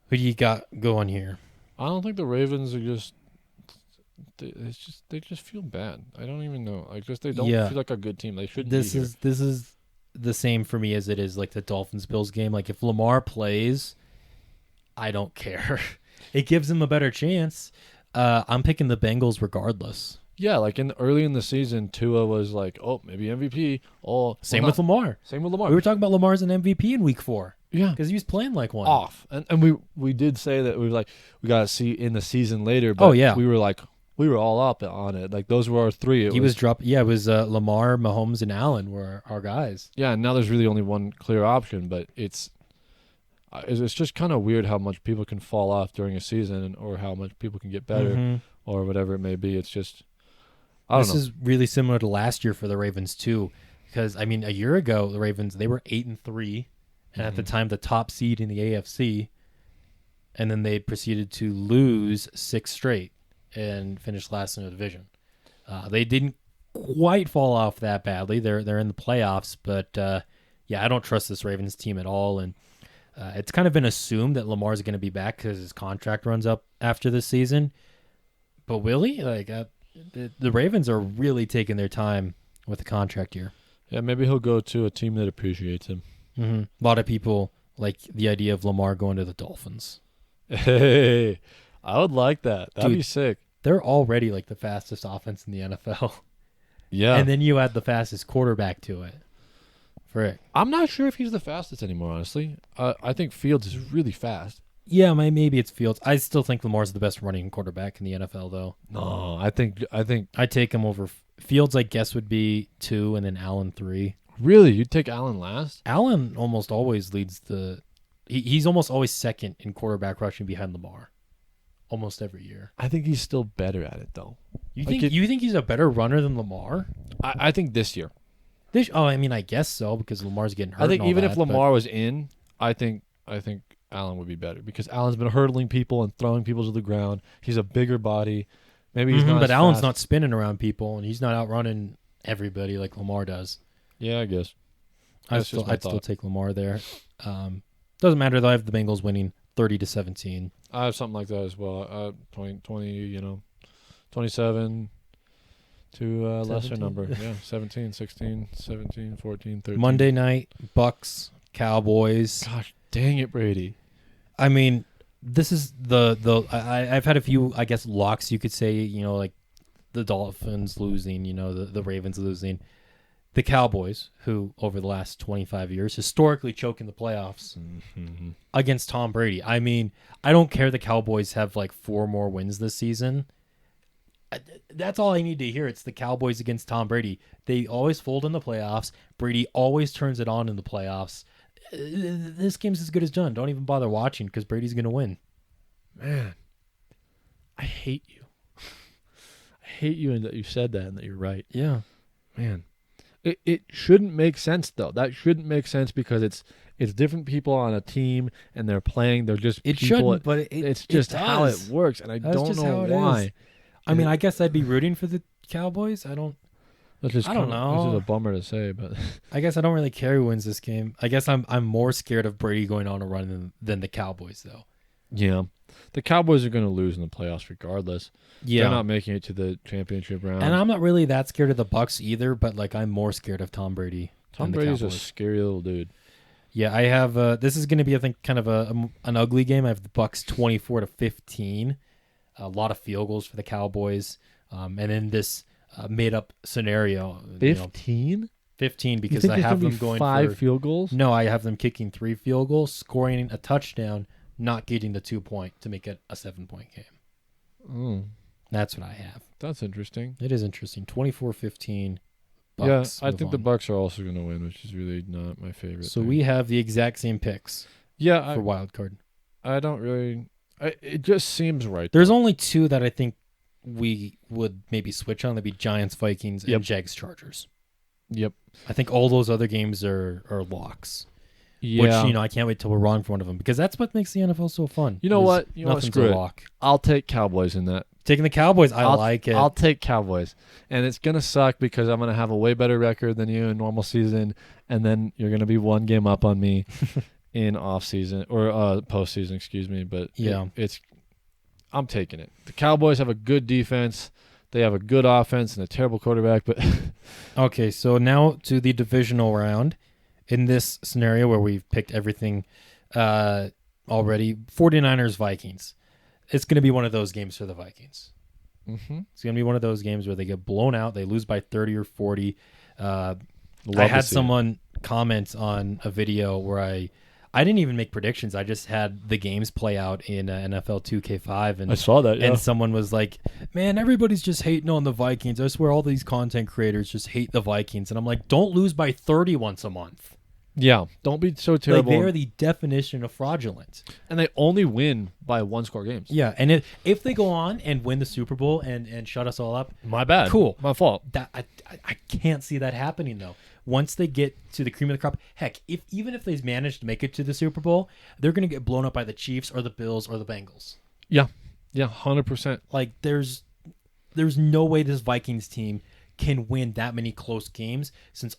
Who do you got going here? I don't think the Ravens are just. They just feel bad. I don't even know. They don't feel like a good team. They shouldn't. This is the same for me as it is like the Dolphins-Bills game. Like if Lamar plays, I don't care. It gives him a better chance. I'm picking the Bengals regardless. Yeah, like early in the season, Tua was like, "Oh, maybe MVP." Oh, same with Lamar. Same with Lamar. We were talking about Lamar as an MVP in Week 4. Yeah, because he was playing like one. Off, and we did say that we got to see in the season later. But we were all up on it. Like those were our three. It was Lamar, Mahomes, and Allen were our guys. Yeah, and now there's really only one clear option, but it's just kind of weird how much people can fall off during a season, or how much people can get better, or whatever it may be. It's just. This is really similar to last year for the Ravens too, because I mean a year ago the Ravens they were 8-3, and at the time the top seed in the AFC, and then they proceeded to lose 6 straight and finish last in the division. They didn't quite fall off that badly. They're in the playoffs, but I don't trust this Ravens team at all, and it's kind of been assumed that Lamar's going to be back because his contract runs up after this season. But will he? The Ravens are really taking their time with the contract year. Yeah, maybe he'll go to a team that appreciates him. Mm-hmm. A lot of people like the idea of Lamar going to the Dolphins. Hey, I would like that. That'd be sick. They're already like the fastest offense in the NFL. Yeah. And then you add the fastest quarterback to it. Frick. I'm not sure if he's the fastest anymore, honestly. I think Fields is really fast. Yeah, maybe it's Fields. I still think Lamar's the best running quarterback in the NFL, though. No, I think I'd take him over Fields. I guess would be 2, and then Allen 3. Really, you'd take Allen last? Allen almost always leads he's almost always second in quarterback rushing behind Lamar, almost every year. I think he's still better at it, though. You think he's a better runner than Lamar? I think this year. I guess so because Lamar's getting hurt. I think even if Lamar was in, I think Allen would be better because Allen's been hurdling people and throwing people to the ground. He's a bigger body. Maybe he's not. But Allen's not spinning around people, and he's not outrunning everybody like Lamar does. Yeah, I guess. I'd still take Lamar there. Doesn't matter though. I have the Bengals winning 30-17. I have something like that as well. 20, 27 to lesser number. Yeah, 17, 16, 17, 14, 13. Monday night, Bucks, Cowboys. Gosh, dang it, Brady. I mean, this is I've had a few, I guess, locks you could say, like the Dolphins losing, the Ravens losing. The Cowboys, who over the last 25 years historically choke in the playoffs against Tom Brady. I mean, I don't care the Cowboys have like 4 more wins this season. That's all I need to hear. It's the Cowboys against Tom Brady. They always fold in the playoffs. Brady always turns it on in the playoffs. This game's as good as done. Don't even bother watching because Brady's going to win. Man, I hate you. I hate you and that you said that and that you're right. Yeah. Man. It shouldn't make sense, though. That shouldn't make sense because it's different people on a team and they're playing. They're just it people. Shouldn't, but it's just how it works, and I don't know why. I mean, I guess I'd be rooting for the Cowboys. I don't know. It's just a bummer to say, but I guess I don't really care who wins this game. I guess I'm more scared of Brady going on a run than the Cowboys, though. yeah, the Cowboys are going to lose in the playoffs regardless. Yeah, they're not making it to the championship round. and I'm not really that scared of the Bucs either. But like, I'm more scared of Tom Brady. Tom Brady's a scary little dude. Yeah, I have. This is going to be, I think, kind of an ugly game. I have the Bucs 24-15. A lot of field goals for the Cowboys, and in this made-up scenario, 15, 15 because I have them going 5 field goals. No, I have them kicking 3 field goals, scoring a touchdown, not getting the 2-point to make it a 7-point game. Oh, that's what I have. That's interesting. It is interesting. 24-15. Yeah, I think the Bucs are also going to win, which is really not my favorite. So we have the exact same picks. Yeah, for wild card. I don't really. It just seems right. There's only 2 that I think we would maybe switch on. That'd be Giants, Vikings, and Jags, Chargers. Yep. I think all those other games are locks. Yeah. Which, I can't wait till we're wrong for one of them because that's what makes the NFL so fun. You know what? Nothing's a lock. I'll take Cowboys in that. Taking the Cowboys, I like it. I'll take Cowboys. And it's going to suck because I'm going to have a way better record than you in normal season, and then you're going to be 1 game up on me in off season or postseason, excuse me. But yeah, I'm taking it. The Cowboys have a good defense. They have a good offense and a terrible quarterback. But okay, so now to the divisional round. In this scenario where we've picked everything already, 49ers, Vikings. It's going to be one of those games for the Vikings. Mm-hmm. It's going to be one of those games where they get blown out. They lose by 30 or 40. I had someone comment on a video where I didn't even make predictions. I just had the games play out in NFL 2K5. And I saw that, yeah. And someone was like, man, everybody's just hating on the Vikings. I swear all these content creators just hate the Vikings. And I'm like, don't lose by 30 once a month. Yeah, don't be so terrible. Like, they're the definition of fraudulent. And they only win by 1-score games. Yeah, and if they go on and win the Super Bowl and shut us all up, my bad. Cool. My fault. I can't see that happening, though. Once they get to the cream of the crop, heck, even if they manage to make it to the Super Bowl, they're going to get blown up by the Chiefs or the Bills or the Bengals. Yeah, 100%. Like, there's no way this Vikings team can win that many close games since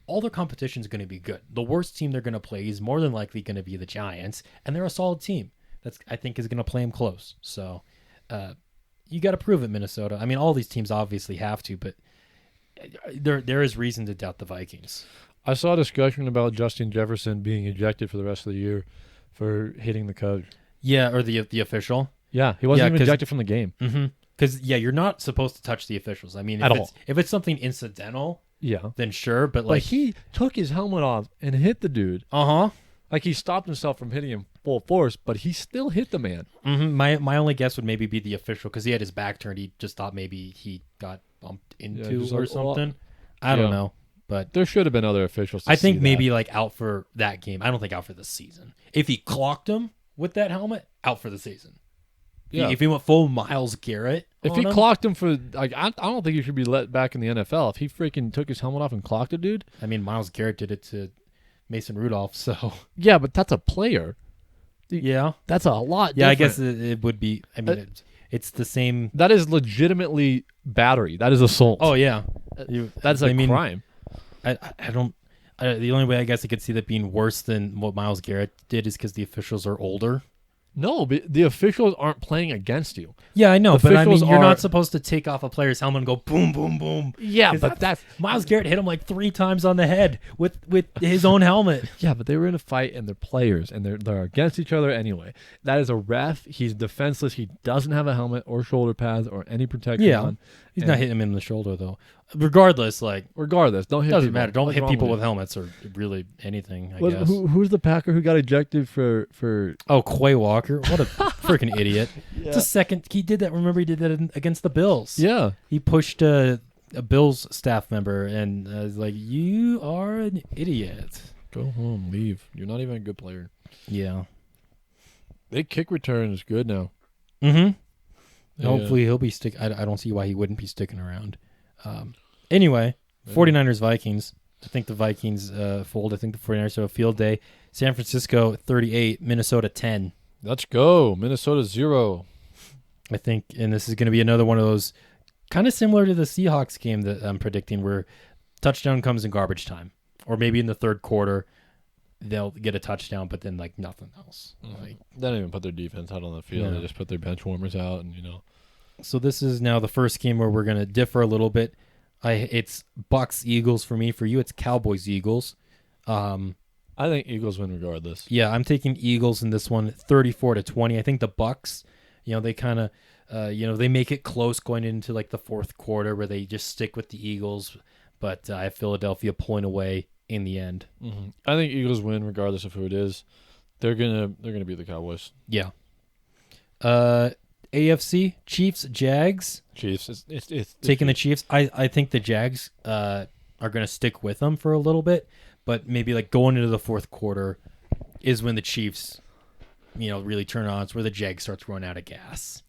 all their competition is going to be good. The worst team they're going to play is more than likely going to be the Giants, and they're a solid team. I think is going to play them close. So you got to prove it, Minnesota. I mean, all these teams obviously have to, but there is reason to doubt the Vikings. I saw a discussion about Justin Jefferson being ejected for the rest of the year for hitting the coach. Yeah, or the official. Yeah, he wasn't even ejected from the game. Mm-hmm. Because you're not supposed to touch the officials. I mean, if it's something incidental. Yeah. Then sure, but like he took his helmet off and hit the dude. Uh-huh. Like he stopped himself from hitting him full force, but he still hit the man. Mm-hmm. My only guess would maybe be the official because he had his back turned. He just thought maybe he got bumped into or something. I don't know, but there should have been other officials. I think maybe like out for that game. I don't think out for the season. If he clocked him with that helmet, out for the season. Yeah. If he went full Myles Garrett. If he clocked him for, like, I don't think he should be let back in the NFL. If he freaking took his helmet off and clocked a dude. I mean, Myles Garrett did it to Mason Rudolph, so. Yeah, but that's a player. Yeah. That's a lot different. Yeah, I guess it would be. I mean, it's the same. That is legitimately battery. That is assault. Oh, yeah. That's a crime. I don't. The only way I guess I could see that being worse than what Myles Garrett did is because the officials are older. No, but the officials aren't playing against you. Yeah, I know, but I mean, you're not supposed to take off a player's helmet and go boom, boom, boom. Yeah, but that's Myles Garrett hit him like 3 times on the head with his own helmet. Yeah, but they were in a fight and they're players and they're against each other anyway. That is a ref. He's defenseless. He doesn't have a helmet or shoulder pads or any protection on. He's not hitting him in the shoulder though. Regardless, don't hit. Doesn't matter. Don't hit people with helmets or really anything. I guess. Who's the Packer who got ejected for? Oh, Quay Walker. What a freaking idiot! Yeah. It's a second. He did that. Remember, he did that against the Bills. Yeah, he pushed a Bills staff member and was like, "You are an idiot. Go home. Leave. You're not even a good player." Yeah. Their kick return is good now. Mm-hmm. Yeah. Hopefully he'll be stick. I don't see why he wouldn't be sticking around. Anyway, 49ers Vikings. I think the Vikings fold. I think the 49ers have a field day. San Francisco 38, Minnesota 10. Let's go. Minnesota 0. I think, and this is going to be another one of those kind of similar to the Seahawks game that I'm predicting, where touchdown comes in garbage time, or maybe in the third quarter they'll get a touchdown, but then like nothing else. Like, they don't even put their defense out on the field. They just put their bench warmers out, and So this is now the first game where we're going to differ a little bit. It's Bucks Eagles for me. For you, it's Cowboys Eagles. I think Eagles win regardless. Yeah, I'm taking Eagles in this one, 34-20. I think the Bucks, they kind of, they make it close going into like the fourth quarter where they just stick with the Eagles, but I have Philadelphia pulling away in the end. Mm-hmm. I think Eagles win regardless of who it is. They're gonna beat the Cowboys. Yeah. AFC Chiefs Jags. Chiefs. It's taking the Chiefs. I think the Jags are gonna stick with them for a little bit, but maybe like going into the fourth quarter is when the Chiefs, really turn on. It's where the Jags starts running out of gas.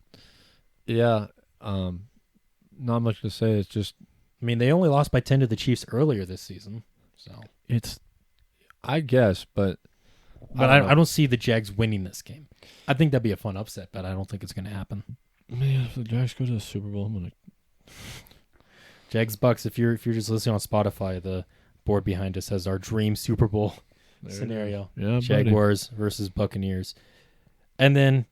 Yeah. Not much to say. It's just, they only lost by 10 to the Chiefs earlier this season. So I guess, but I don't see the Jags winning this game. I think that'd be a fun upset, but I don't think it's going to happen. Man, if the Jags go to the Super Bowl, I'm gonna. Jags Bucks. If you're just listening on Spotify, the board behind us has our dream Super Bowl scenario. Yeah, Jaguars versus Buccaneers, and then,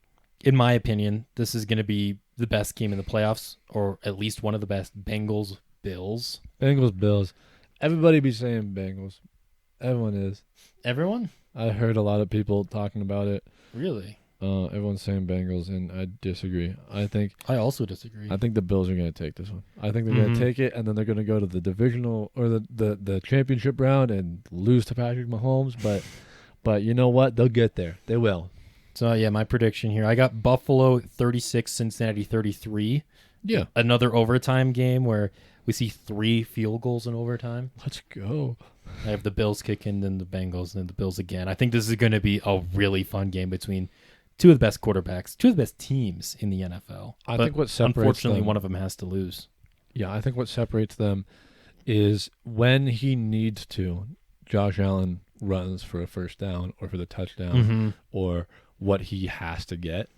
in my opinion, this is going to be the best game in the playoffs, or at least one of the best. Bengals Bills. Bengals Bills. Everybody be saying Bengals. Everyone is. Everyone? I heard a lot of people talking about it. Really? Everyone's saying Bengals, and I disagree. I also disagree. I think the Bills are going to take this one. I think they're going to take it, and then they're going to go to the divisional or the championship round and lose to Patrick Mahomes. But you know what? They'll get there. They will. So, yeah, my prediction here. I got Buffalo 36, Cincinnati 33. Yeah. Another overtime game where we see 3 field goals in overtime. Let's go. I have the Bills kicking, then the Bengals, and then the Bills again. I think this is going to be a really fun game between two of the best quarterbacks, two of the best teams in the NFL. I think what separates unfortunately, them, one of them has to lose. Yeah, I think what separates them is when he needs to, Josh Allen runs for a first down or for the touchdown or what he has to get.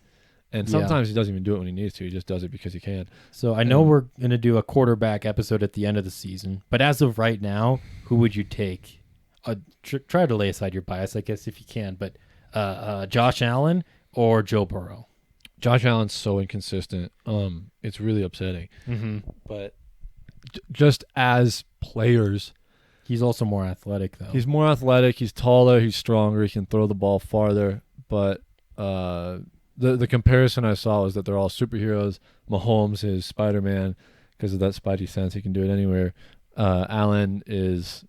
And sometimes he doesn't even do it when he needs to. He just does it because he can. So I know we're going to do a quarterback episode at the end of the season, but as of right now, who would you take? Try to lay aside your bias, I guess, if you can, but Josh Allen or Joe Burrow? Josh Allen's so inconsistent. It's really upsetting. But just as players, he's also more athletic, though. He's more athletic. He's taller. He's stronger. He can throw the ball farther. But the comparison I saw was that they're all superheroes. Mahomes is Spider-Man because of that Spidey sense. He can do it anywhere. Allen is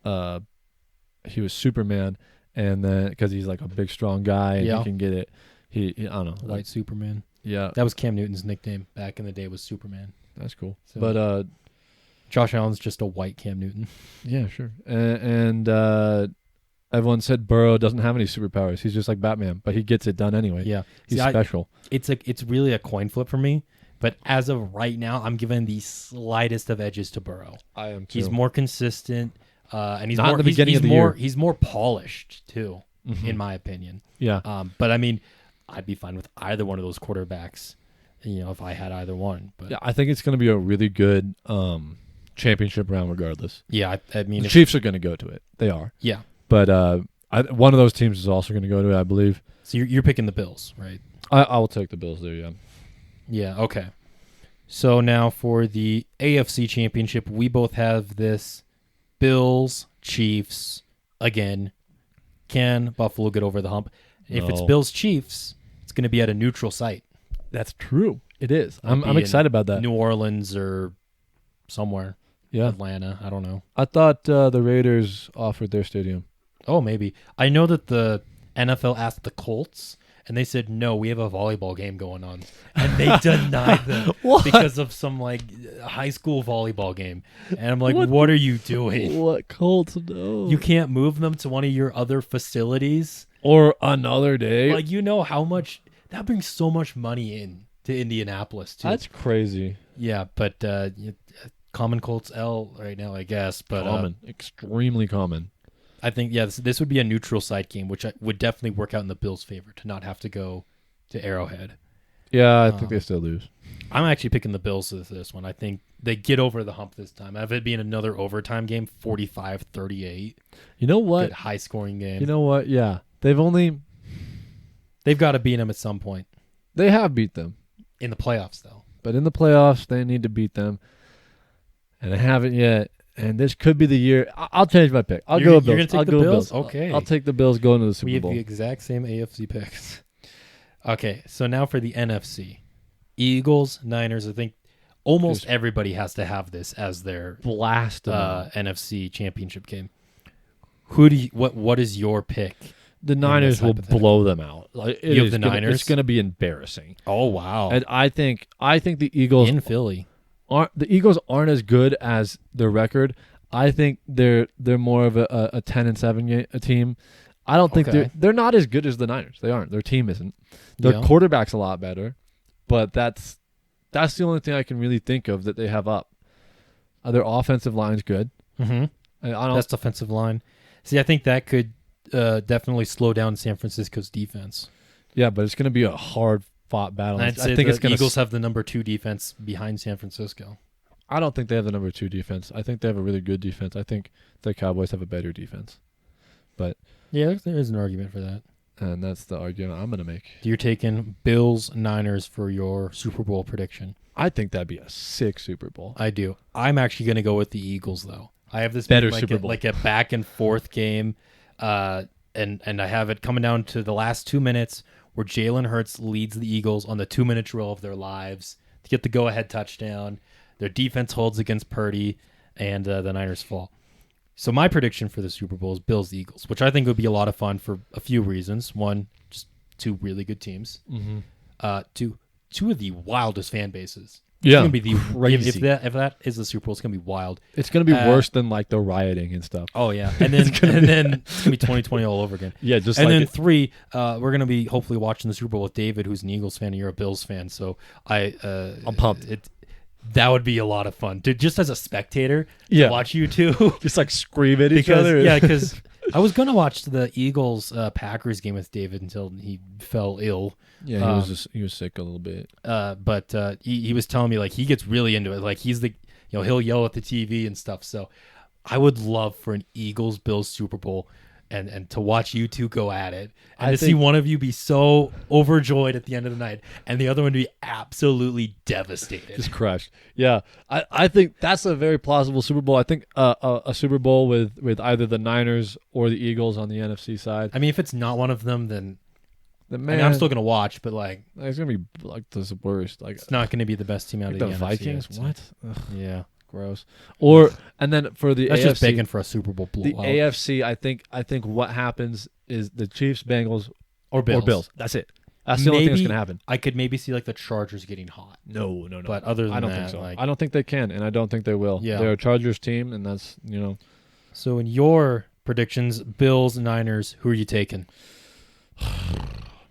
he was Superman, and then because he's like a big, strong guy, and he can get it. He I don't know. White Superman. Yeah. That was Cam Newton's nickname back in the day, was Superman. That's cool. So, but Josh Allen's just a white Cam Newton. Yeah, sure. And everyone said Burrow doesn't have any superpowers. He's just like Batman, but he gets it done anyway. Yeah. He's special. It's really a coin flip for me, but as of right now, I'm giving the slightest of edges to Burrow. I am too. He's more consistent, and he's Not more in the beginning of the year. He's more polished too, in my opinion. Yeah. But I mean, I'd be fine with either one of those quarterbacks, if I had either one. But yeah, I think it's going to be a really good championship round regardless. Yeah, I mean, the Chiefs are going to go to it. They are. Yeah. But one of those teams is also going to go to it, I believe. So you're picking the Bills, right? I will take the Bills there, yeah. Yeah, okay. So now for the AFC Championship, we both have this Bills, Chiefs, again. Can Buffalo get over the hump? No. If it's Bills, Chiefs, it's going to be at a neutral site. That's true. It is. I'm excited about that. New Orleans or somewhere. Yeah. Atlanta. I don't know. I thought the Raiders offered their stadium. Oh, maybe. I know that the NFL asked the Colts, and they said, no, we have a volleyball game going on. And they denied them because of some high school volleyball game. And I'm like, what are you doing? What Colts? No. You can't move them to one of your other facilities? Or another day? How much, that brings so much money in to Indianapolis, too. That's crazy. Yeah, but common Colts L right now, I guess. But common. Extremely common. I think, this would be a neutral site game, which would definitely work out in the Bills' favor to not have to go to Arrowhead. Yeah, I think they still lose. I'm actually picking the Bills with this one. I think they get over the hump this time. Have it being another overtime game, 45-38. You know what? Good high-scoring game. You know what? Yeah. They've got to beat them at some point. They have beat them. In the playoffs, though. But in the playoffs, they need to beat them. And they haven't yet. And this could be the year. I'll change my pick. I'll go Bills. You're going to take the Bills? Okay. I'll take the Bills going to the Super Bowl. We have the exact same AFC picks. Okay, so now for the NFC. Eagles, Niners. I think almost everybody has to have this as their NFC championship game. What is your pick? The Niners will blow them out. Like, you have the Niners? It's going to be embarrassing. Oh, wow. And I think the Eagles in Philly aren't as good as their record. I think they're more of a 10-7 team. I don't think they're not as good as the Niners. They aren't. Their team isn't. Their quarterback's a lot better, but that's the only thing I can really think of that they have up. Their offensive line's good. Mm-hmm. Best offensive line. See, I think that could definitely slow down San Francisco's defense. Yeah, but it's going to be a hard-fought battle. I think the Eagles have the number 2 defense behind San Francisco. I don't think they have the number 2 defense. I think they have a really good defense. I think the Cowboys have a better defense. But yeah, there is an argument for that. And that's the argument I'm going to make. You're taking Bills, Niners for your Super Bowl prediction. I think that'd be a sick Super Bowl. I do. I'm actually going to go with the Eagles, though. I have this better Super Bowl. Like a back and forth game, and I have it coming down to the last 2 minutes where Jalen Hurts leads the Eagles on the 2-minute drill of their lives to get the go-ahead touchdown. Their defense holds against Purdy, and the Niners fall. So my prediction for the Super Bowl is Bills-Eagles, which I think would be a lot of fun for a few reasons. One, just 2 really good teams. Mm-hmm. Two of the wildest fan bases. Yeah, it's gonna be crazy. If that is the Super Bowl, it's gonna be wild. It's gonna be worse than like the rioting and stuff. Oh yeah, and then it's gonna be 2020 all over again. Yeah, just and like then it. 3, we're gonna be hopefully watching the Super Bowl with David, who's an Eagles fan, and you're a Bills fan. So I'm pumped. That would be a lot of fun, dude. Just as a spectator, to watch you two just like scream at each other. Yeah, because I was gonna watch the Eagles Packers game with David until he fell ill. Yeah, he was sick a little bit. But he was telling me like he gets really into it. Like he's he'll yell at the TV and stuff. So I would love for an Eagles Bills Super Bowl and to watch you two go at it and see one of you be so overjoyed at the end of the night and the other one to be absolutely devastated, just crushed. Yeah, I think that's a very plausible Super Bowl. I think a Super Bowl with either the Niners or the Eagles on the NFC side. I mean, if it's not one of them, then man, I'm still gonna watch, but like it's gonna be like the worst. Like it's not gonna be the best team out of the NFC. Vikings. What? Ugh. Yeah. Gross. Or and then for the that's AFC, just begging for a Super Bowl blowout. The AFC, I think what happens is the Chiefs, Bengals, or Bills. That's it. That's the only thing that's gonna happen. I could maybe see like the Chargers getting hot. No. But other than I don't that, think so. like, I don't think they can, and I don't think they will. Yeah. They're a Chargers team, and that's So in your predictions, Bills, Niners, who are you taking?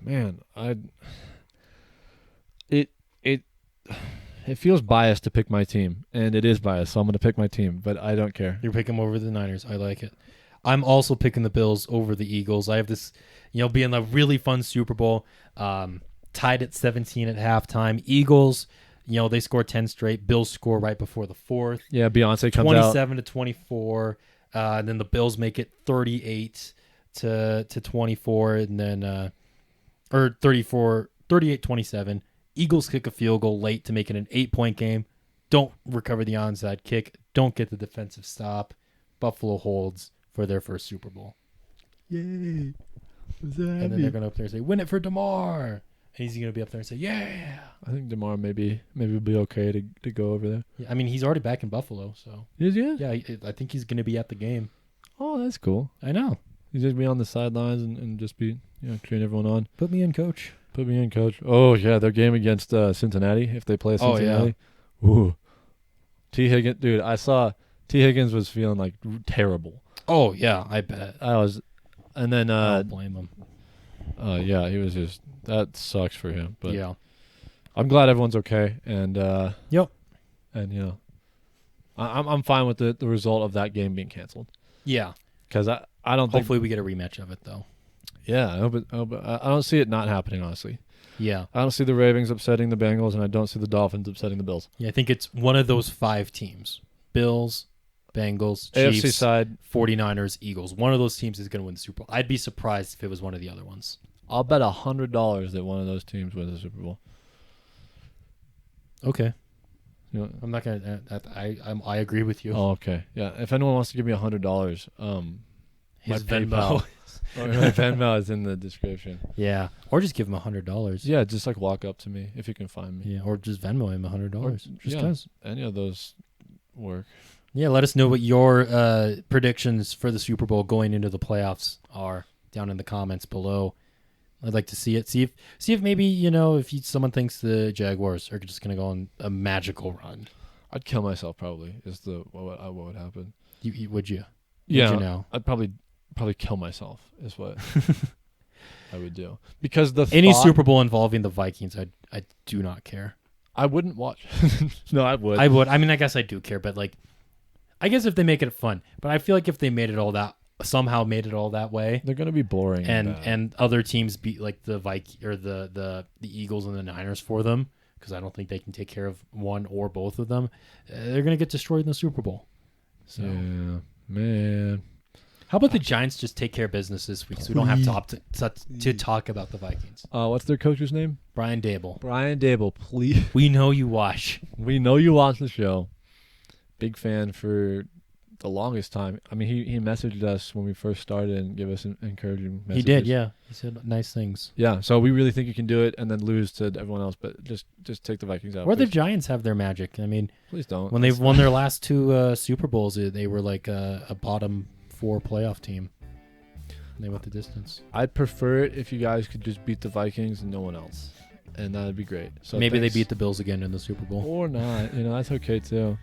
Man, it feels biased to pick my team, and it is biased, so I'm going to pick my team, but I don't care. You're picking them over the Niners. I like it. I'm also picking the Bills over the Eagles. I have this, being a really fun Super Bowl, tied at 17 at halftime. Eagles, they score 10 straight. Bills score right before the 4th. Yeah, Beyonce comes out. 27-24. And then the Bills make it 38 to 24, and then or 38-27. Eagles kick a field goal late to make it an 8-point game. Don't recover the onside kick. Don't get the defensive stop. Buffalo holds for their first Super Bowl. Yay. And then they're going to up there and say, win it for DeMar. And he's going to be up there and say, yeah. I think DeMar maybe will be okay to go over there. Yeah, I mean, he's already back in Buffalo, so. Is he? Yeah, I think he's going to be at the game. Oh, that's cool. I know. He's just be on the sidelines and just be cheering everyone on. Put me in, coach. Put me in, coach. Oh, yeah, their game against Cincinnati, if they play Cincinnati. Oh, yeah. Ooh. T. Higgins, dude, I saw T. Higgins was feeling like terrible. Oh, yeah, I bet. And then I don't blame him. Yeah, he was just, that sucks for him. But yeah. I'm glad everyone's okay. And, yep. And, I'm fine with the result of that game being canceled. Yeah. Because I don't Hopefully we get a rematch of it, though. Yeah, I don't see it not happening, honestly. Yeah. I don't see the Ravens upsetting the Bengals, and I don't see the Dolphins upsetting the Bills. Yeah, I think it's one of those 5 teams. Bills, Bengals, AFC Chiefs, side, 49ers, Eagles. One of those teams is going to win the Super Bowl. I'd be surprised if it was one of the other ones. I'll bet $100 that one of those teams wins the Super Bowl. Okay. You know, I'm not going to... I agree with you. oh, okay. Yeah, if anyone wants to give me $100, His my Venmo. my Venmo is in the description. Yeah. Or just give him $100. Yeah, just like walk up to me if you can find me. Yeah, or just Venmo him $100. Just yeah, because. any of those work. Yeah, let us know what your predictions for the Super Bowl going into the playoffs are down in the comments below. I'd like to see it. See if maybe, if someone thinks the Jaguars are just going to go on a magical run. I'd kill myself probably is what would happen. Would you? Yeah, Would you know? I'd probably kill myself is what I would do. Because any Super Bowl involving the Vikings, I do not care. I wouldn't watch. No, I would. I would. I mean, I guess I do care, but I guess if they make it fun. But I feel like if they somehow made it all that way, they're gonna be boring and other teams beat like the Vikings or the Eagles and the Niners for them, because I don't think they can take care of one or both of them. They're gonna get destroyed in the Super Bowl. So yeah, man. How about the Giants just take care of business this week, so we don't have to talk about the Vikings? What's their coach's name? Brian Dable. Brian Dable, please. We know you watch. We know you watch the show. Big fan for the longest time. I mean, he messaged us when we first started and gave us encouraging messages. He did, yeah. He said nice things. Yeah, so we really think you can do it and then lose to everyone else, but just take the Vikings out. Or the Giants have their magic. I mean, please don't. When they've won their last 2 Super Bowls, they were like a bottom 4 playoff team. And they went the distance. I'd prefer it if you guys could just beat the Vikings and no one else, and that'd be great. So maybe they beat the Bills again in the Super Bowl, or not. That's okay too.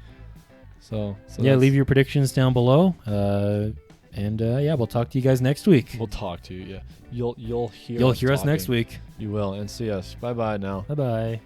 So yeah, leave your predictions down below. Yeah, we'll talk to you guys next week. We'll talk to you. Yeah, you'll hear. You'll hear us next week. You will, and see us. Bye now. Bye.